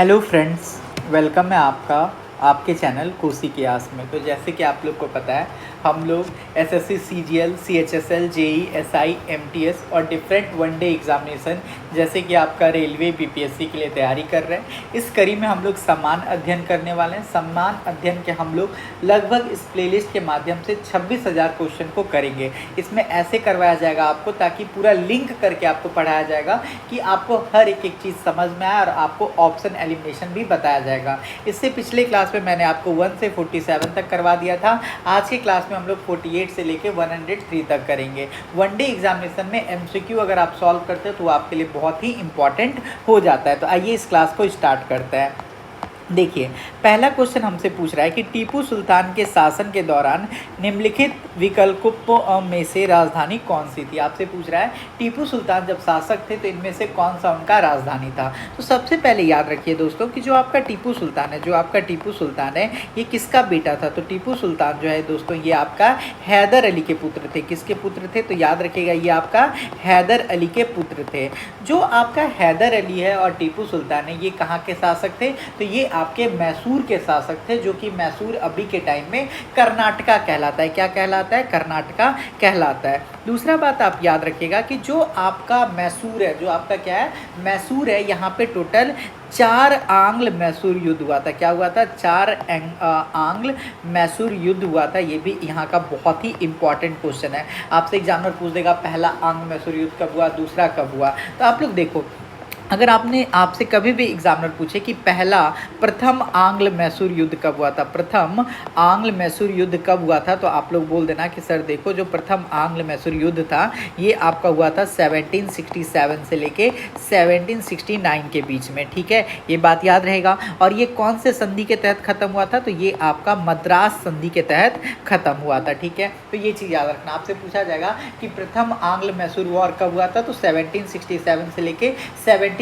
Hello friends, welcome है आपका आपके चैनल कोसी की आस में। तो जैसे कि आप लोग को पता है, हम लोग SSC, CGL, CHSL, JE, SI, MTS और डिफरेंट वनडे एग्जामिनेशन जैसे कि आपका रेलवे, बीपीएससी के लिए तैयारी कर रहे हैं। इस कड़ी में हम लोग समान अध्ययन करने वाले हैं। समान अध्ययन के हम लोग लगभग इस प्लेलिस्ट के माध्यम से 26,000 क्वेश्चन को करेंगे। इसमें ऐसे करवाया जाएगा आपको, ताकि पूरा लिंक करके आपको पढ़ाया जाएगा कि आपको हर एक चीज़ समझ में आए, और आपको ऑप्शन एलिमिनेशन भी बताया जाएगा। इससे पिछले क्लास में मैंने आपको 1 से 47 तक करवा दिया था। आज के क्लास में हम लोग 48 से लेके 103 तक करेंगे। वनडे एग्जामिनेशन में एमसीक्यू अगर आप सॉल्व करते हो तो आपके लिए बहुत ही इंपॉर्टेंट हो जाता है। तो आइए इस क्लास को स्टार्ट करते हैं। देखिए, पहला क्वेश्चन हमसे पूछ रहा है कि टीपू सुल्तान के शासन के दौरान निम्नलिखित विकल्पों में से राजधानी कौन सी थी। आपसे पूछ रहा है टीपू सुल्तान जब शासक थे तो इनमें से कौन सा उनका राजधानी था। तो सबसे पहले याद रखिए दोस्तों कि जो आपका टीपू सुल्तान है, ये किसका बेटा था। तो टीपू सुल्तान जो है दोस्तों, ये आपका हैदर अली के पुत्र थे। किसके पुत्र थे? तो याद रखिएगा, ये आपका हैदर अली के पुत्र थे। जो आपका हैदर अली है और टीपू सुल्तान है, ये कहाँ के शासक थे? तो ये आपके मैसूर के शासक थे, जो कि मैसूर अभी के टाइम में कर्नाटका कहलाता है। क्या कहलाता है? कर्नाटका कहलाता है। दूसरा बात आप याद रखिएगा कि जो आपका मैसूर है, जो आपका क्या है, मैसूर है, यहाँ पे टोटल 4 आंग्ल मैसूर युद्ध हुआ था। क्या हुआ था? 4 आंग्ल मैसूर युद्ध हुआ था। ये भी यहाँ का बहुत ही इंपॉर्टेंट क्वेश्चन है। आपसे एग्जामिनर पूछ देगा पहला आंग्ल मैसूर युद्ध कब हुआ, दूसरा कब हुआ। तो आप लोग देखो, अगर आपसे कभी भी एग्जामिनर पूछे कि प्रथम आंग्ल मैसूर युद्ध कब हुआ था, प्रथम आंग्ल मैसूर युद्ध कब हुआ था, तो आप लोग बोल देना कि सर देखो, जो प्रथम आंग्ल मैसूर युद्ध था ये आपका हुआ था 1767 से लेके 1769 के बीच में। ठीक है, ये बात याद रहेगा। और ये कौन से संधि के तहत खत्म हुआ था? तो ये आपका मद्रास संधि के तहत खत्म हुआ था। ठीक है, तो ये चीज़ याद रखना। आपसे पूछा जाएगा कि प्रथम आंग्ल मैसूर वॉर कब हुआ था, तो 1767 से लेके 1769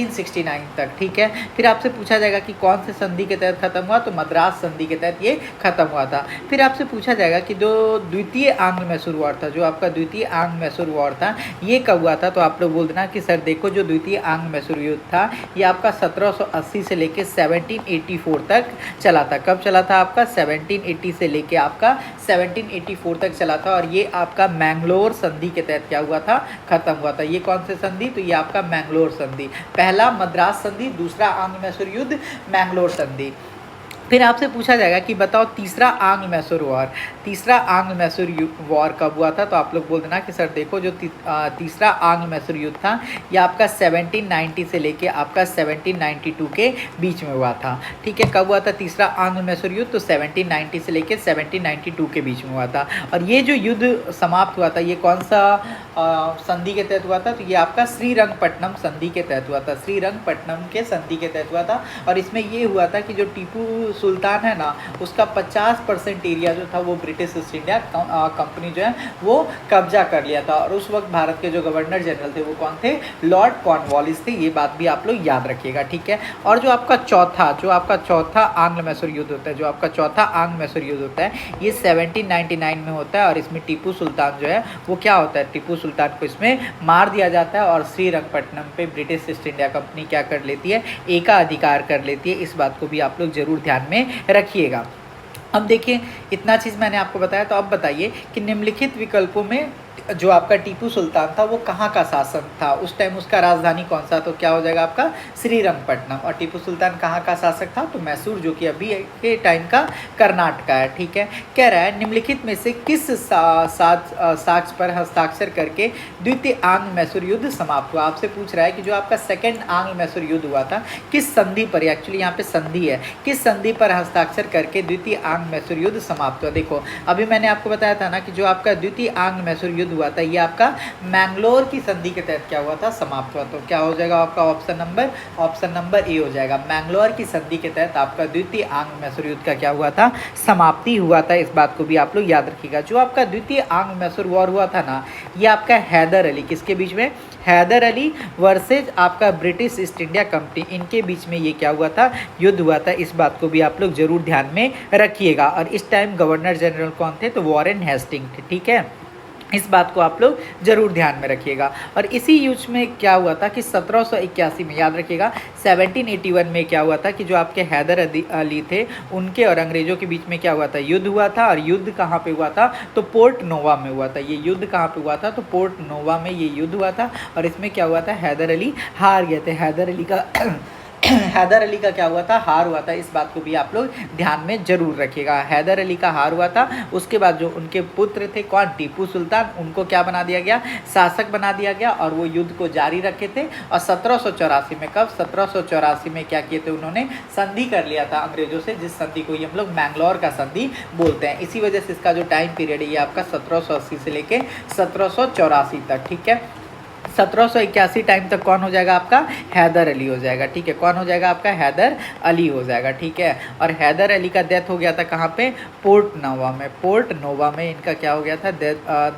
तक। ठीक है, फिर आपसे पूछा जाएगा कि कौन से संधि के तहत खत्म हुआ, तो मद्रास संधि के तहत ये खत्म हुआ था। फिर आपसे पूछा जाएगा कि जो द्वितीय आंग्ल मैसूर वॉर था, जो आपका द्वितीय आंग्ल मैसूर वॉर था, ये कब हुआ था। तो आप लोग बोल देना कि सर देखो, जो द्वितीय आंग्ल मैसूर युद्ध था ये आपका 1780 से लेके 1784 तक चला था। कब चला था? आपका 1780 से लेके आपका 1784 तक चला था। और ये आपका मैंगलोर संधि के तहत क्या हुआ था? खत्म हुआ था। ये कौन से संधि? तो ये आपका मैंगलोर संधि। पहला मद्रास संधि, दूसरा आंग्ल मैसूर युद्ध, मैंगलोर संधि। फिर आपसे पूछा जाएगा कि बताओ तीसरा आंग्ल मैसूर वॉर, तीसरा आंग्ल मैसूर वॉर कब हुआ था। तो आप लोग बोल देना कि सर देखो, जो तीसरा आंग्ल मैसूर युद्ध था ये आपका 1790 से लेके आपका 1792 के बीच में हुआ था। ठीक है, कब हुआ था तीसरा आंग्ल मैसूर युद्ध? तो 1790 से लेके 1792 के बीच में हुआ था। और ये जो युद्ध समाप्त हुआ था, ये कौन सा संधि के तहत हुआ था? तो ये आपका श्रीरंगपट्टनम संधि के तहत हुआ था। श्रीरंगपट्टनम के संधि के तहत हुआ था। और इसमें ये हुआ था कि जो टीपू सुल्तान है ना, उसका 50% एरिया जो था वो ब्रिटिश ईस्ट इंडिया कंपनी जो है वो कब्जा कर लिया था। और उस वक्त भारत के जो गवर्नर जनरल थे वो कौन थे? लॉर्ड कॉर्नवालिस थे। ये बात भी आप लोग याद रखिएगा। ठीक है, और जो आपका चौथा आंग्ल मैसूर युद्ध होता है, जो आपका चौथा आंग्ल मैसूर युद्ध होता है, ये 1799 में होता है। और इसमें टीपू सुल्तान जो है वो क्या होता है, टीपू सुल्तान को इसमें मार दिया जाता है। और श्रीरंगपट्टनम पे ब्रिटिश ईस्ट इंडिया कंपनी क्या कर लेती है? एकाधिकार कर लेती है। इस बात को भी आप लोग जरूर ध्यान में रखिएगा। अब देखिए, इतना चीज़ मैंने आपको बताया, तो अब बताइए कि निम्नलिखित विकल्पों में जो आपका टीपू सुल्तान था वो कहाँ का शासक था, उस टाइम उसका राजधानी कौन सा? तो क्या हो जाएगा आपका? श्रीरंगपट्टनम। और टीपू सुल्तान कहाँ का शासक था? तो मैसूर, जो कि अभी के टाइम का कर्नाटका है। ठीक है, कह रहा है निम्नलिखित में से किस साक्ष्य पर हस्ताक्षर करके द्वितीय आंग्ल मैसूर युद्ध समाप्त हुआ। आपसे पूछ रहा है कि जो आपका सेकेंड आंग्ल मैसूर युद्ध हुआ था, किस संधि पर, एक्चुअली यहाँ पे संधि है, किस संधि पर हस्ताक्षर करके द्वितीय आंग्ल मैसूर युद्ध समाप्त हुआ। देखो, अभी मैंने आपको बताया था ना कि जो आपका द्वितीय आंग्ल मैसूर युद्ध हुआ था ये आपका मैंगलोर की संधि के तहत क्या हुआ था? समाप्त हुआ। तो क्या हो जाएगा आपका ऑप्शन नंबर ए हो जाएगा। मैंगलोर की संधि के तहत आपका द्वितीय आंग्ल मैसूर युद्ध का क्या हुआ था? समाप्ति हुआ था। इस बात को भी आप लोग याद रखिएगा। जो आपका द्वितीय आंग्ल मैसूर वॉर हुआ था ना, ये आपका हैदर अली, किसके बीच में? हैदर अली वर्सेज आपका ब्रिटिश ईस्ट इंडिया कंपनी, इनके बीच में ये क्या हुआ था? युद्ध हुआ था। इस बात को भी आप लोग जरूर ध्यान में रखिएगा। और इस टाइम गवर्नर जनरल कौन थे? तो वॉरेन हेस्टिंग थे। ठीक है, इस बात को आप लोग ज़रूर ध्यान में रखिएगा। और इसी युद्ध में क्या हुआ था कि 1781 में, याद रखिएगा, 1781 में क्या हुआ था कि जो आपके हैदर अली थे उनके और अंग्रेज़ों के बीच में क्या हुआ था, युद्ध हुआ था। और युद्ध कहाँ पे हुआ था, तो पोर्ट नोवा में हुआ था। ये युद्ध कहाँ पे हुआ था, तो पोर्ट नोवा में ये युद्ध हुआ था। और इसमें क्या हुआ था, हैदर अली हार गए थे। हैदर अली का हैदर अली का क्या हुआ था, हार हुआ था। इस बात को भी आप लोग ध्यान में जरूर रखिएगा। हैदर अली का हार हुआ था। उसके बाद जो उनके पुत्र थे, कौन, टीपू सुल्तान, उनको क्या बना दिया गया, शासक बना दिया गया। और वो युद्ध को जारी रखे थे। और 1784 में, कब, 1784 में क्या किए थे उन्होंने, संधि कर लिया था अंग्रेजों से, जिस संधि को हम लोग मैंगलोर का संधि बोलते हैं। इसी वजह से इसका जो टाइम पीरियड है ये आपका 1780 से लेके 1784 तक, ठीक है। 1781 टाइम तक कौन हो जाएगा आपका, हैदर अली हो जाएगा, ठीक है। कौन हो जाएगा आपका, हैदर अली हो जाएगा, ठीक है। और हैदर अली का डेथ हो गया था कहाँ पे, पोर्ट नोवा में। पोर्ट नोवा में इनका क्या हो गया था,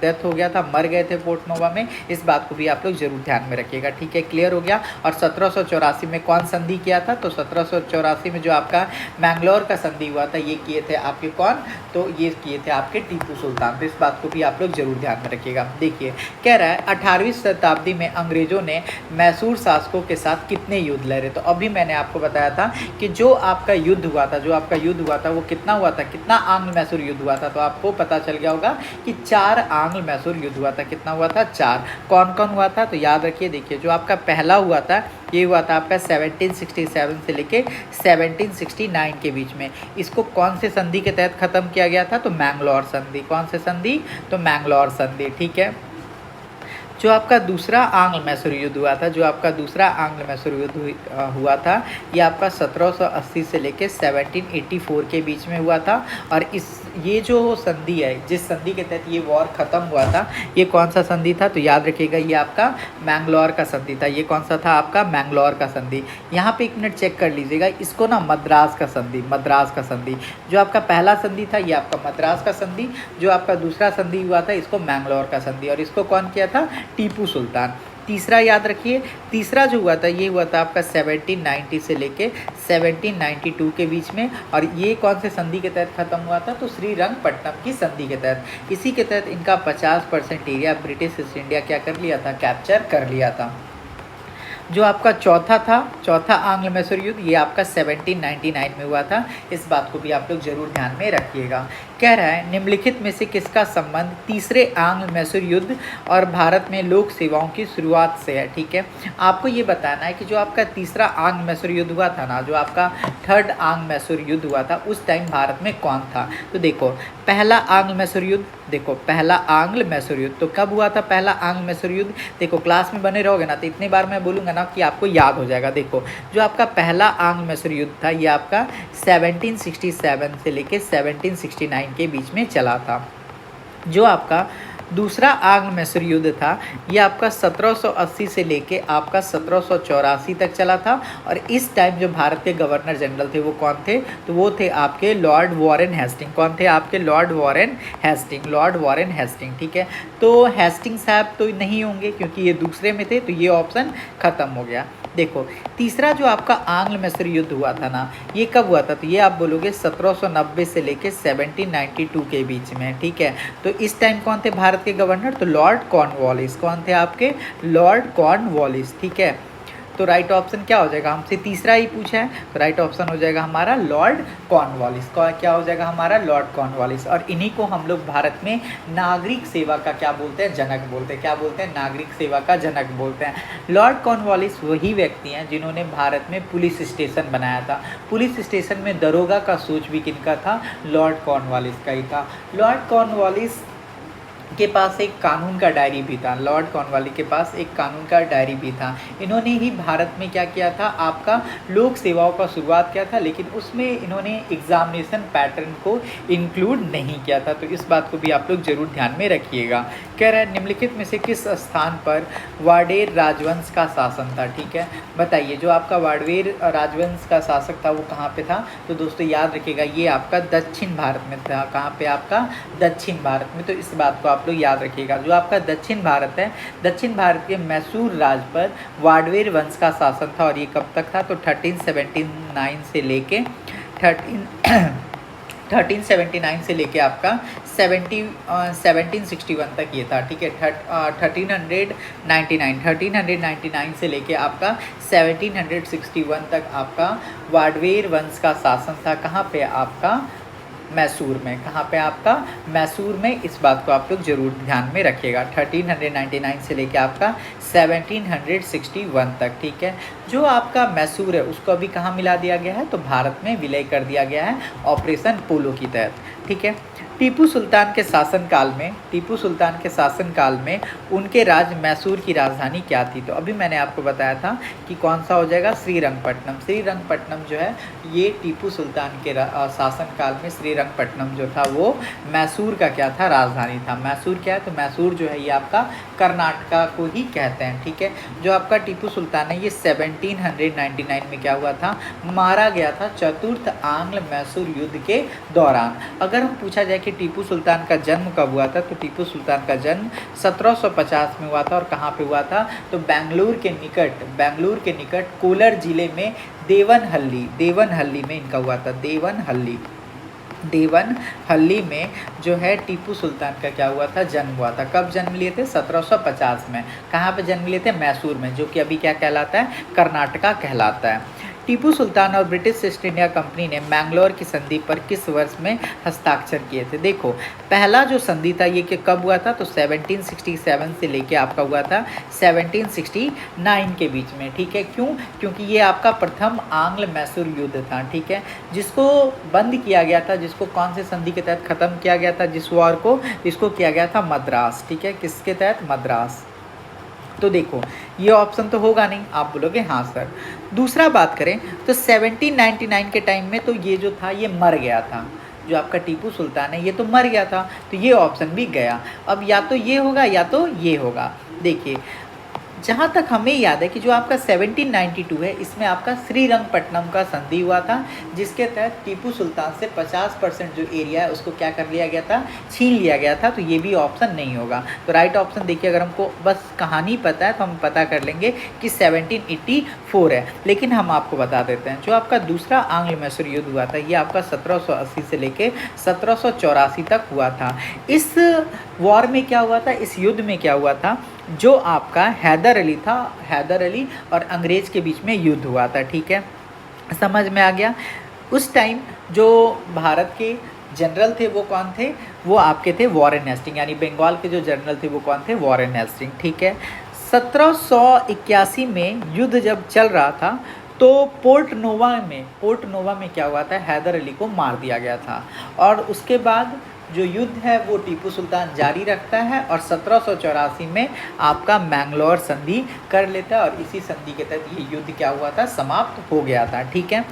डेथ हो गया था, मर गए थे पोर्ट नोवा में। इस बात को भी आप लोग जरूर ध्यान में रखिएगा, ठीक है। क्लियर हो गया। और 1784 में कौन संधि किया था, तो 1784 में जो आपका मैंगलोर का संधि हुआ था ये किए थे आपके कौन, तो ये किए थे आपके टीपू सुल्तान। तो इस बात को भी आप लोग जरूर ध्यान में रखिएगा। देखिए कह रहा है 18वीं शताब्दी में अंग्रेजों ने मैसूर शासकों के साथ कितने युद्ध लड़े। तो अभी मैंने आपको बताया था कि जो आपका युद्ध हुआ था, जो आपका युद्ध हुआ था वो कितना हुआ था, कितना आंग्ल मैसूर युद्ध हुआ था। तो आपको पता चल गया होगा कि 4 आंग्ल मैसूर युद्ध हुआ था। कितना हुआ था, 4। कौन कौन हुआ था, तो याद रखिए। देखिए जो आपका पहला हुआ था ये हुआ था आपका 1767 से लेके 1769 के बीच में। इसको कौन से संधि के तहत खत्म किया गया था, तो मैंगलोर संधि। कौन से संधि, तो मैंगलोर संधि, ठीक है। जो आपका दूसरा आंग्ल मैसूर युद्ध हुआ था, जो आपका दूसरा आंग्ल मैसूर युद्ध हुआ था ये आपका 1780 से लेके 1784 के बीच में हुआ था। और ये जो संधि है, जिस संधि के तहत ये वॉर ख़त्म हुआ था, ये कौन सा संधि था, तो याद रखिएगा ये आपका मैंगलोर का संधि था। ये कौन सा था आपका, मैंगलोर का संधि। यहाँ पे 1 मिनट चेक कर लीजिएगा, इसको ना मद्रास का संधि, मद्रास का संधि। जो आपका पहला संधि था ये आपका मद्रास का संधि। जो आपका दूसरा संधि हुआ था इसको मैंगलोर का संधि। और इसको कौन किया था, टीपू सुल्तान। तीसरा याद रखिए, तीसरा जो हुआ था ये हुआ था आपका 1790 से लेके 1792 के बीच में। और ये कौन से संधि के तहत खत्म हुआ था, तो श्रीरंगपट्टनम की संधि के तहत। इसी के तहत इनका 50% एरिया ब्रिटिश ईस्ट इंडिया क्या कर लिया था, कैप्चर कर लिया था। जो आपका चौथा था, चौथा आंग्ल मैसूर युद्ध, ये आपका 1799 में हुआ था। इस बात को भी आप लोग जरूर ध्यान में रखिएगा। कह रहा है निम्नलिखित में से किसका संबंध तीसरे आंग्ल मैसूर युद्ध और भारत में लोक सेवाओं की शुरुआत से है, ठीक है। आपको ये बताना है कि जो आपका तीसरा आंग्ल मैसूर युद्ध हुआ था ना, जो आपका 3rd आंग्ल मैसूर युद्ध हुआ था, उस टाइम भारत में कौन था। तो देखो पहला आंग्ल मैसूर युद्ध, देखो पहला आंग्ल मैसूर युद्ध तो कब हुआ था, पहला आंग्ल मैसूर युद्ध। देखो क्लास में बने रहोगे ना तो इतनी बार मैं बोलूँगा ना कि आपको याद हो जाएगा। देखो जो आपका पहला आंग्ल मैसूर युद्ध था ये आपका 1767 से लेके 1769 के बीच में चला था। जो आपका दूसरा आंग्ल मैसूर युद्ध था ये आपका 1780 से लेके आपका 1784 तक चला था। और इस टाइम जो भारत के गवर्नर जनरल थे वो कौन थे, तो वो थे आपके लॉर्ड वॉरेन हेस्टिंग। कौन थे आपके, Lord Warren Hasting, Lord Warren Hasting, ठीक है। तो हेस्टिंग साहब तो नहीं होंगे क्योंकि ये दूसरे में थे, तो ये ऑप्शन खत्म हो गया। देखो तीसरा जो आपका आंग्ल मैसूर युद्ध हुआ था ना ये कब हुआ था, तो ये आप बोलोगे 1790 से लेके 1792 के बीच में, ठीक है। तो इस टाइम कौन थे भारत के गवर्नर, तो लॉर्ड कॉर्नवालिस। कौन थे आपके, लॉर्ड कॉर्नवालिस, ठीक है। तो राइट ऑप्शन क्या हो जाएगा, हमसे तीसरा ही पूछा है तो राइट ऑप्शन हो जाएगा हमारा लॉर्ड कॉर्नवालिस। क्या हो जाएगा हमारा, लॉर्ड कॉर्नवालिस। और इन्हीं को हम लोग भारत में नागरिक सेवा का क्या बोलते हैं, जनक बोलते हैं। क्या बोलते हैं, नागरिक सेवा का जनक बोलते हैं। लॉर्ड कॉर्नवालिस वही व्यक्ति हैं जिन्होंने भारत में पुलिस स्टेशन बनाया था। पुलिस स्टेशन में दरोगा का सोच भी किनका था, लॉर्ड कॉर्नवालिस का ही था। लॉर्ड कॉर्नवालिस के पास एक कानून का डायरी भी था, लॉर्ड कॉर्नवालिस के पास एक कानून का डायरी भी था। इन्होंने ही भारत में क्या किया था, आपका लोक सेवाओं का शुरुआत किया था, लेकिन उसमें इन्होंने एग्जामिनेशन पैटर्न को इंक्लूड नहीं किया था। तो इस बात को भी आप लोग जरूर ध्यान में रखिएगा। कह रहा है निम्नलिखित में से किस स्थान पर वाडेर राजवंश का शासन था, ठीक है। बताइए जो आपका वाडवेर राजवंश का शासक था वो कहाँ पे था, तो दोस्तों याद रखिएगा ये आपका दक्षिण भारत में था। कहाँ पे, आपका दक्षिण भारत में। तो इस बात को आप लोग याद रखिएगा। जो आपका दक्षिण भारत है, दक्षिण भारत के मैसूर राज पर वाडवेर वंश का शासन था। और ये कब तक था, तो 1379 से लेके 1379 से लेके आपका 1761 तक ये था, ठीक है। 1399 से लेके आपका 1761 तक आपका वाडवेर वंश का शासन था। कहाँ पे? आपका मैसूर में। कहाँ पे? आपका मैसूर में। इस बात को आप लोग जरूर ध्यान में रखिएगा। 1399 से लेके आपका 1761 तक, ठीक है। जो आपका मैसूर है उसको अभी कहाँ मिला दिया गया है? तो भारत में विलय कर दिया गया है ऑपरेशन पोलो के तहत, ठीक है। टीपू सुल्तान के शासनकाल में उनके मैसूर की राजधानी क्या थी? तो अभी मैंने आपको बताया था कि कौन सा हो जाएगा? श्रीरंगपट्टनम जो है ये टीपू सुल्तान के शासनकाल में श्रीरंगपट्टनम जो था वो मैसूर का क्या था? राजधानी था। मैसूर क्या है? तो मैसूर जो है ये आपका कर्नाटका को ही कहते हैं, ठीक है। जो आपका टीपू सुल्तान है ये 1799 में क्या हुआ था? मारा गया था चतुर्थ आंग्ल मैसूर युद्ध के दौरान। अगर हम पूछा जाए कि टीपू सुल्तान का जन्म कब हुआ था, तो टीपू सुल्तान का जन्म 1750 में हुआ था। और कहाँ पे हुआ था? तो बेंगलुरु के निकट कोलार जिले में देवनहल्ली में इनका हुआ था। देवनहल्ली में जो है टीपू सुल्तान का क्या हुआ था? जन्म हुआ था। कब जन्म लिए थे? 1750 में। कहाँ पे जन्म लिए थे? मैसूर में, जो कि अभी क्या कहलाता है? कर्नाटका कहलाता है। टीपू सुल्तान और ब्रिटिश ईस्ट इंडिया कंपनी ने मैंगलोर की संधि पर किस वर्ष में हस्ताक्षर किए थे? देखो, पहला जो संधि था ये कि कब हुआ था? तो 1767 से लेके आपका हुआ था 1769 के बीच में, ठीक है। क्यों? क्योंकि ये आपका प्रथम आंग्ल मैसूर युद्ध था, ठीक है, जिसको बंद किया गया था। जिसको कौन से संधि के तहत ख़त्म किया गया था? जिस वॉर को, इसको किया गया था मद्रास, ठीक है। किसके तहत? मद्रास। तो देखो, ये ऑप्शन तो होगा नहीं, आप बोलोगे हाँ सर। दूसरा बात करें तो 1799 के टाइम में तो ये जो था ये मर गया था। जो आपका टीपू सुल्तान है ये तो मर गया था, तो ये ऑप्शन भी गया। अब या तो ये होगा या तो ये होगा। देखिए, जहाँ तक हमें याद है कि जो आपका 1792 है इसमें आपका श्रीरंगपट्टनम का संधि हुआ था, जिसके तहत टीपू सुल्तान से 50% जो एरिया है उसको क्या कर लिया गया था? छीन लिया गया था। तो ये भी ऑप्शन नहीं होगा। तो राइट ऑप्शन देखिए, अगर हमको बस कहानी पता है तो हम पता कर लेंगे कि 1784 है। लेकिन हम आपको बता देते हैं, जो आपका दूसरा आंग्ल मैसूर युद्ध हुआ था ये आपका 1780 से लेके 1784 तक हुआ था। इस वॉर में क्या हुआ था? इस युद्ध में क्या हुआ था? जो आपका हैदर अली था, हैदर अली और अंग्रेज के बीच में युद्ध हुआ था, ठीक है। समझ में आ गया? उस टाइम जो भारत के जनरल थे वो कौन थे? वो आपके थे वॉरेन हेस्टिंग, यानी बंगाल के जो जनरल थे वो कौन थे? वॉरेन हेस्टिंग, ठीक है। 1781 में युद्ध जब चल रहा था तो पोर्ट नोवा में क्या हुआ था? हैदर अली को मार दिया गया था। और उसके बाद जो युद्ध है वो टीपू सुल्तान जारी रखता है और 1784 में आपका मैंगलोर संधि कर लेता है। और इसी संधि के तहत ये युद्ध क्या हुआ था? समाप्त हो गया था, ठीक है।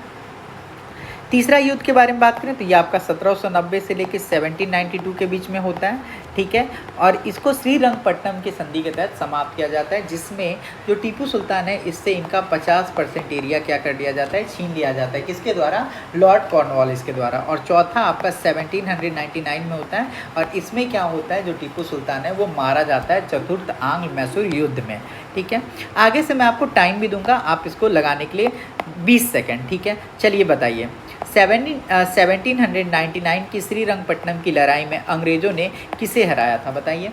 तीसरा युद्ध के बारे में बात करें तो ये आपका 1790 से लेकर 1792 के बीच में होता है, ठीक है। और इसको श्रीरंगपट्टनम की संधि के तहत समाप्त किया जाता है, जिसमें जो टीपू सुल्तान है इससे इनका 50% एरिया क्या कर दिया जाता है? छीन लिया जाता है। किसके द्वारा? लॉर्ड कॉर्नवालिस के द्वारा। और चौथा आपका 1799 में होता है और इसमें क्या होता है? जो टीपू सुल्तान है वो मारा जाता है चतुर्थ आंग्ल मैसूर युद्ध में, ठीक है। आगे से मैं आपको टाइम भी दूंगा, आप इसको लगाने के लिए 20 सेकेंड, ठीक है। चलिए बताइए, 1799 की श्रीरंगपट्टनम की लड़ाई में अंग्रेज़ों ने किसे हराया था? बताइए।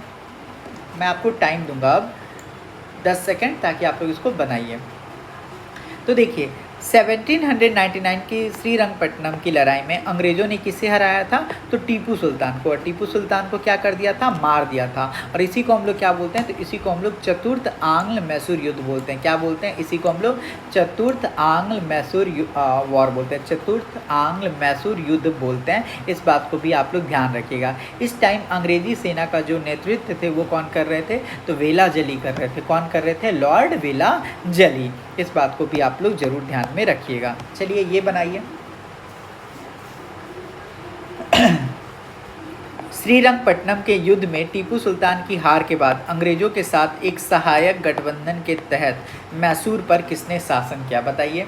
मैं आपको टाइम दूंगा अब 10 सेकेंड, ताकि आप लोग इसको बनाइए। तो देखिए, 1799 की श्रीरंगपट्टनम की लड़ाई में अंग्रेज़ों ने किसे हराया था? तो टीपू सुल्तान को। और टीपू सुल्तान को क्या कर दिया था? मार दिया था। और इसी को हम लोग क्या बोलते हैं? तो इसी को हम लोग चतुर्थ आंग्ल मैसूर युद्ध बोलते हैं। क्या बोलते हैं? इसी को हम लोग चतुर्थ आंग्ल मैसूर वॉर बोलते हैं, चतुर्थ आंग्ल मैसूर युद्ध बोलते हैं। इस बात को भी आप लोग ध्यान रखिएगा। इस टाइम अंग्रेजी सेना का जो नेतृत्व थे वो कौन कर रहे थे? तो वेला जली कर रहे थे। कौन कर रहे थे? लॉर्ड वेला जली। इस बात को भी आप लोग जरूर ध्यान में रखिएगा। चलिए ये बनाइए। श्रीरंगपट्टनम के युद्ध में टीपू सुल्तान की हार के बाद अंग्रेजों के साथ एक सहायक गठबंधन के तहत मैसूर पर किसने शासन किया? बताइए।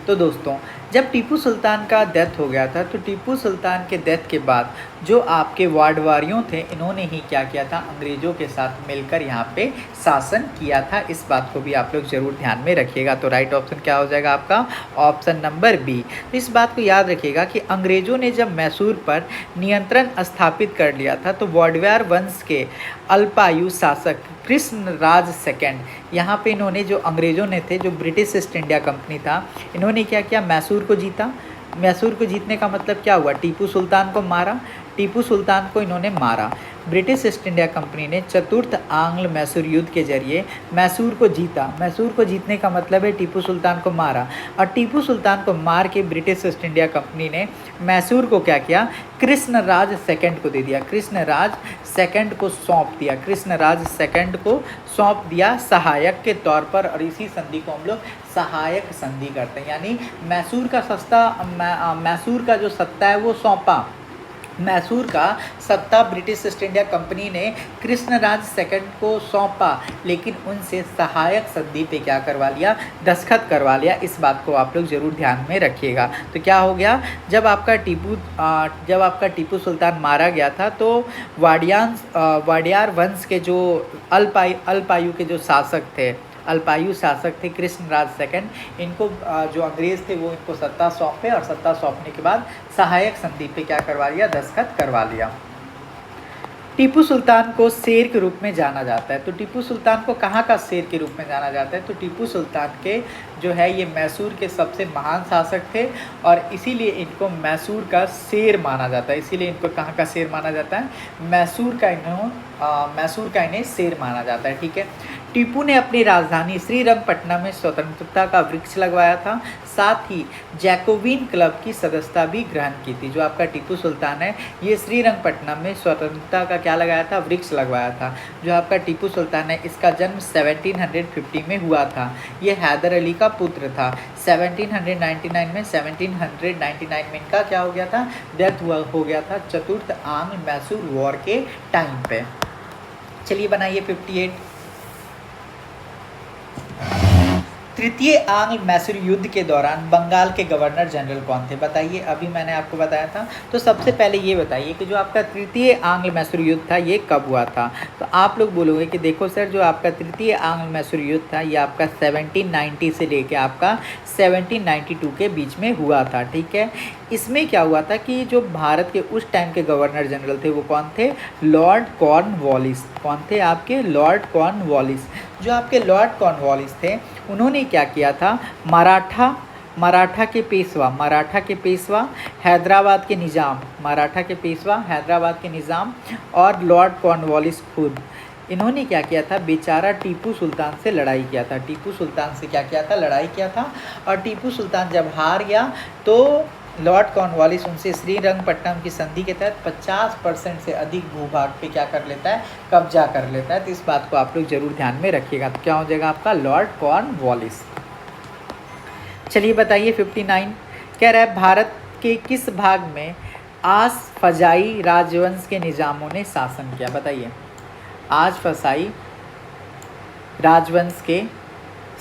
तो दोस्तों, जब टीपू सुल्तान का डेथ हो गया था तो टीपू सुल्तान के डेथ के बाद जो आपके वाडवारियों थे इन्होंने ही क्या किया था, अंग्रेज़ों के साथ मिलकर यहाँ पे शासन किया था। इस बात को भी आप लोग ज़रूर ध्यान में रखिएगा। तो राइट ऑप्शन क्या हो जाएगा आपका, ऑप्शन नंबर बी। तो इस बात को याद रखिएगा कि अंग्रेज़ों ने जब मैसूर पर नियंत्रण स्थापित कर लिया था तो वाडवार वंश के अल्पायु शासक कृष्णराज सेकंड, यहाँ पे इन्होंने, जो अंग्रेज़ों ने थे, जो ब्रिटिश ईस्ट इंडिया कंपनी था, इन्होंने क्या किया, मैसूर को जीता। मैसूर को जीतने का मतलब क्या हुआ, टीपू सुल्तान को मारा। टीपू सुल्तान को इन्होंने मारा। ब्रिटिश ईस्ट इंडिया कंपनी ने चतुर्थ आंग्ल मैसूर युद्ध के जरिए मैसूर को जीता। मैसूर को जीतने का मतलब है टीपू सुल्तान को मारा, और टीपू सुल्तान को मार के ब्रिटिश ईस्ट इंडिया कंपनी ने मैसूर को क्या किया, कृष्णराज सेकंड को दे दिया। कृष्णराज सेकंड को सौंप दिया। कृष्णराज सेकंड को सौंप दिया सहायक के तौर पर, और इसी संधि को हम लोग सहायक संधि करते हैं। यानी मैसूर का जो सत्ता है वो सौंपा। मैसूर का सत्ता ब्रिटिश ईस्ट इंडिया कंपनी ने कृष्णराज सेकंड को सौंपा, लेकिन उनसे सहायक संधि पे क्या करवा लिया, दस्तखत करवा लिया। इस बात को आप लोग ज़रूर ध्यान में रखिएगा। तो क्या हो गया, जब आपका टीपू सुल्तान मारा गया था तो वाडियार वंश के जो अल्पायु के जो अल्पायु शासक थे कृष्णराज सेकंड, इनको जो अंग्रेज़ थे वो इनको सत्ता सौंपे, और सत्ता सौंपने के बाद सहायक संधि पे क्या करवा लिया, दस्तखत करवा लिया। टीपू सुल्तान को शेर के रूप में जाना जाता है। तो टीपू सुल्तान को कहाँ का शेर के रूप में जाना जाता है, तो टीपू सुल्तान के जो है ये मैसूर के सबसे महान शासक थे, और इसीलिए इनको मैसूर का शेर माना जाता है। इसीलिए इनको कहाँ का शेर माना जाता है, मैसूर का इन्हें शेर माना जाता है। ठीक है। टीपू ने अपनी राजधानी श्रीरंगपट्टनम में स्वतंत्रता का वृक्ष लगवाया था, साथ ही जैकोबिन क्लब की सदस्यता भी ग्रहण की थी। जो आपका टीपू सुल्तान है ये श्रीरंगपट्टनम में स्वतंत्रता का क्या लगाया था, वृक्ष लगवाया था। जो आपका टीपू सुल्तान है इसका जन्म 1750 में हुआ था। ये हैदर अली का पुत्र था। 1799 में इनका क्या हो गया था, डेथ हो गया था चतुर्थ आंग्ल मैसूर वॉर के टाइम पे। चलिए बनाइए 58। तृतीय आंग्ल मैसूर युद्ध के दौरान बंगाल के गवर्नर जनरल कौन थे, बताइए। अभी मैंने आपको बताया था। तो सबसे पहले ये बताइए कि जो आपका तृतीय आंग्ल मैसूर युद्ध था ये कब हुआ था। तो आप लोग बोलोगे कि देखो सर, जो आपका तृतीय आंग्ल मैसूर युद्ध था ये आपका 1790 से लेके आपका 1792 के बीच में हुआ था। ठीक है। इसमें क्या हुआ था कि जो भारत के उस टाइम के गवर्नर जनरल थे वो कौन थे, लॉर्ड कॉर्नवालिस। कौन थे आपके, लॉर्ड कॉर्नवालिस। जो आपके लॉर्ड कॉर्नवालिस थे उन्होंने क्या किया था, मराठा के पेशवा हैदराबाद के निज़ाम और लॉर्ड कॉर्नवालिस खुद, इन्होंने क्या किया था, बेचारा टीपू सुल्तान से लड़ाई किया था। टीपू सुल्तान से क्या किया था, लड़ाई किया था। और टीपू सुल्तान जब हार गया तो लॉर्ड कॉर्नवालिस उनसे श्रीरंगपट्टनम की संधि के तहत 50% से अधिक भूभाग पे क्या कर लेता है, कब्जा कर लेता है। तो इस बात को आप लोग जरूर ध्यान में रखिएगा। तो क्या हो जाएगा आपका, लॉर्ड कॉर्नवालिस। चलिए बताइए 59। कह रहा है भारत के किस भाग में आसफजाई राजवंश के निजामों ने शासन किया, बताइए। आसफजाई राजवंश के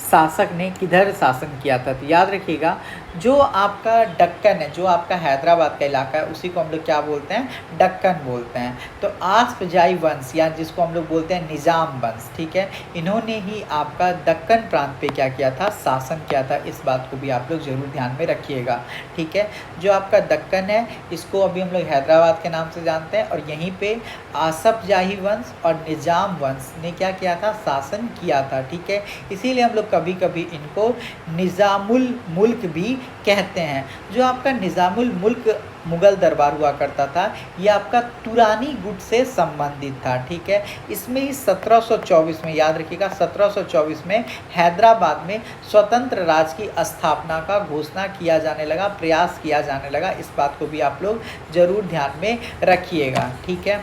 शासक ने किधर शासन किया था। तो याद रखिएगा, जो आपका दक्कन है, जो आपका हैदराबाद का इलाका है, उसी को हम लोग क्या बोलते हैं, दक्कन बोलते हैं। तो आसफजाई वंश या जिसको हम लोग बोलते हैं निज़ाम वंश, ठीक है, इन्होंने ही आपका दक्कन प्रांत पे क्या किया था, शासन किया था। इस बात को भी आप लोग ज़रूर ध्यान में रखिएगा। ठीक है। जो आपका दक्कन है इसको अभी हम लोग हैदराबाद के नाम से जानते हैं, और यहीं पर आसफजाही वंश और निज़ाम वंश ने क्या किया था, शासन किया था। ठीक है। इसीलिए हम लोग कभी कभी इनको निज़ामुल मुल्क भी कहते हैं। जो आपका निज़ामुल मुल्क मुग़ल दरबार हुआ करता था ये आपका तुरानी गुट से संबंधित था। ठीक है। इसमें ही 1724 में, याद रखिएगा 1724 में हैदराबाद में स्वतंत्र राज्य की स्थापना का घोषणा किया जाने लगा, प्रयास किया जाने लगा। इस बात को भी आप लोग ज़रूर ध्यान में रखिएगा। ठीक है।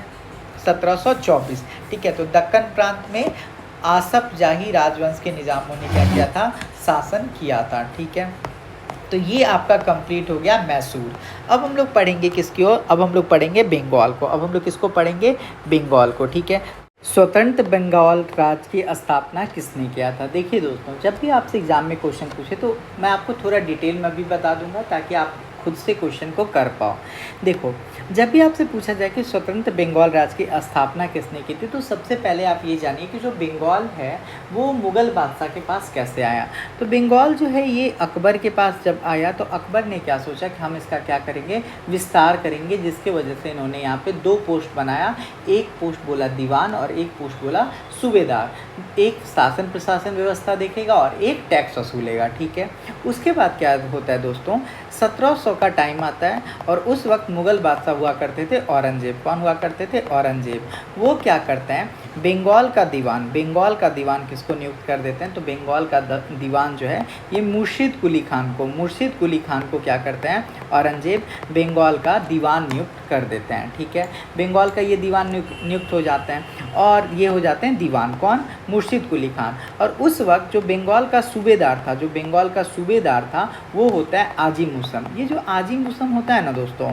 1724। ठीक है। तो दक्कन प्रांत में आसफजाही राजवंश के निज़ामों ने क्या किया था, शासन किया था। ठीक है। तो ये आपका कंप्लीट हो गया मैसूर। अब हम लोग पढ़ेंगे किसकी ओर, अब हम लोग पढ़ेंगे बंगाल को। अब हम लोग किसको पढ़ेंगे, बंगाल को। ठीक है। स्वतंत्र बंगाल राज्य की स्थापना किसने किया था। देखिए दोस्तों, जब भी आपसे एग्जाम में क्वेश्चन पूछे तो मैं आपको थोड़ा डिटेल में भी बता दूंगा ताकि आप खुद से क्वेश्चन को कर पाओ। देखो, जब भी आपसे पूछा जाए कि स्वतंत्र बंगाल राज्य की स्थापना किसने की थी, तो सबसे पहले आप ये जानिए कि जो बंगाल है वो मुग़ल बादशाह के पास कैसे आया। तो बंगाल जो है ये अकबर के पास जब आया तो अकबर ने क्या सोचा कि हम इसका क्या करेंगे, विस्तार करेंगे, जिसके वजह से इन्होंने यहाँ पे 2 पोस्ट बनाया। एक पोस्ट बोला दीवान और एक पोस्ट बोला सूबेदार। एक शासन प्रशासन व्यवस्था देखेगा और एक टैक्स वसूलेगा, ठीक है। उसके बाद क्या होता है दोस्तों, 1700 का टाइम आता है और उस वक्त मुग़ल बादशाह हुआ करते थे औरंगज़ेब। कौन हुआ करते थे? औरंगज़ेब। वो क्या करते हैं, बंगाल का दीवान किसको नियुक्त कर देते हैं, तो बंगाल का दीवान जो है ये मुर्शिद कुली खान को क्या करते हैं, औरंगज़ेब बंगाल का दीवान नियुक्त कर देते हैं, ठीक है। बंगाल का ये दीवान नियुक्त हो जाते हैं और ये हो जाते हैं दीवान, कौन? मुर्शिद कुली खान। और उस वक्त जो बंगाल का सूबेदार था वो होता है आजी मूसम। ये जो आजी मूसम होता है ना दोस्तों,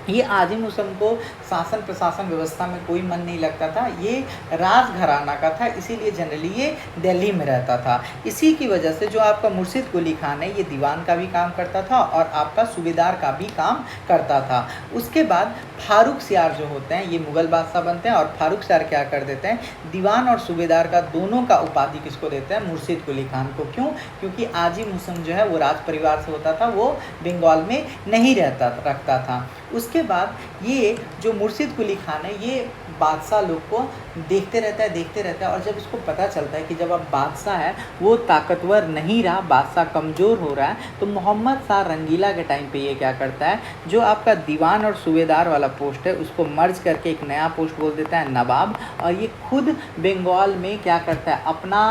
ये आजी मूसम को शासन प्रशासन व्यवस्था में कोई मन नहीं लगता था। ये राजघराना का था, इसीलिए जनरली ये दिल्ली में रहता था। इसी की वजह से जो आपका मुर्शिद कुली खान है ये दीवान का भी काम करता था और आपका सूबेदार का भी काम करता था। उसके बाद फारुख सियार जो होते हैं ये मुग़ल बादशाह बनते हैं और फारुख सियार क्या कर देते हैं, दीवान और सूबेदार का दोनों का उपाधि किसको देते हैं, मुर्शिद कुली खान को। क्यों? क्योंकि आजी मूसम जो है वो राज परिवार से होता था, वो बंगाल में नहीं रखता था। उसके बाद ये जो मुर्शिद कुली खान है ये बादशाह लोग को देखते रहता है और जब इसको पता चलता है कि जब अब बादशाह है वो ताकतवर नहीं रहा, बादशाह कमज़ोर हो रहा है, तो मोहम्मद शाह रंगीला के टाइम पे ये क्या करता है, जो आपका दीवान और सूबेदार वाला पोस्ट है उसको मर्ज करके एक नया पोस्ट बोल देता है नवाब। और ये खुद बंगाल में क्या करता है, अपना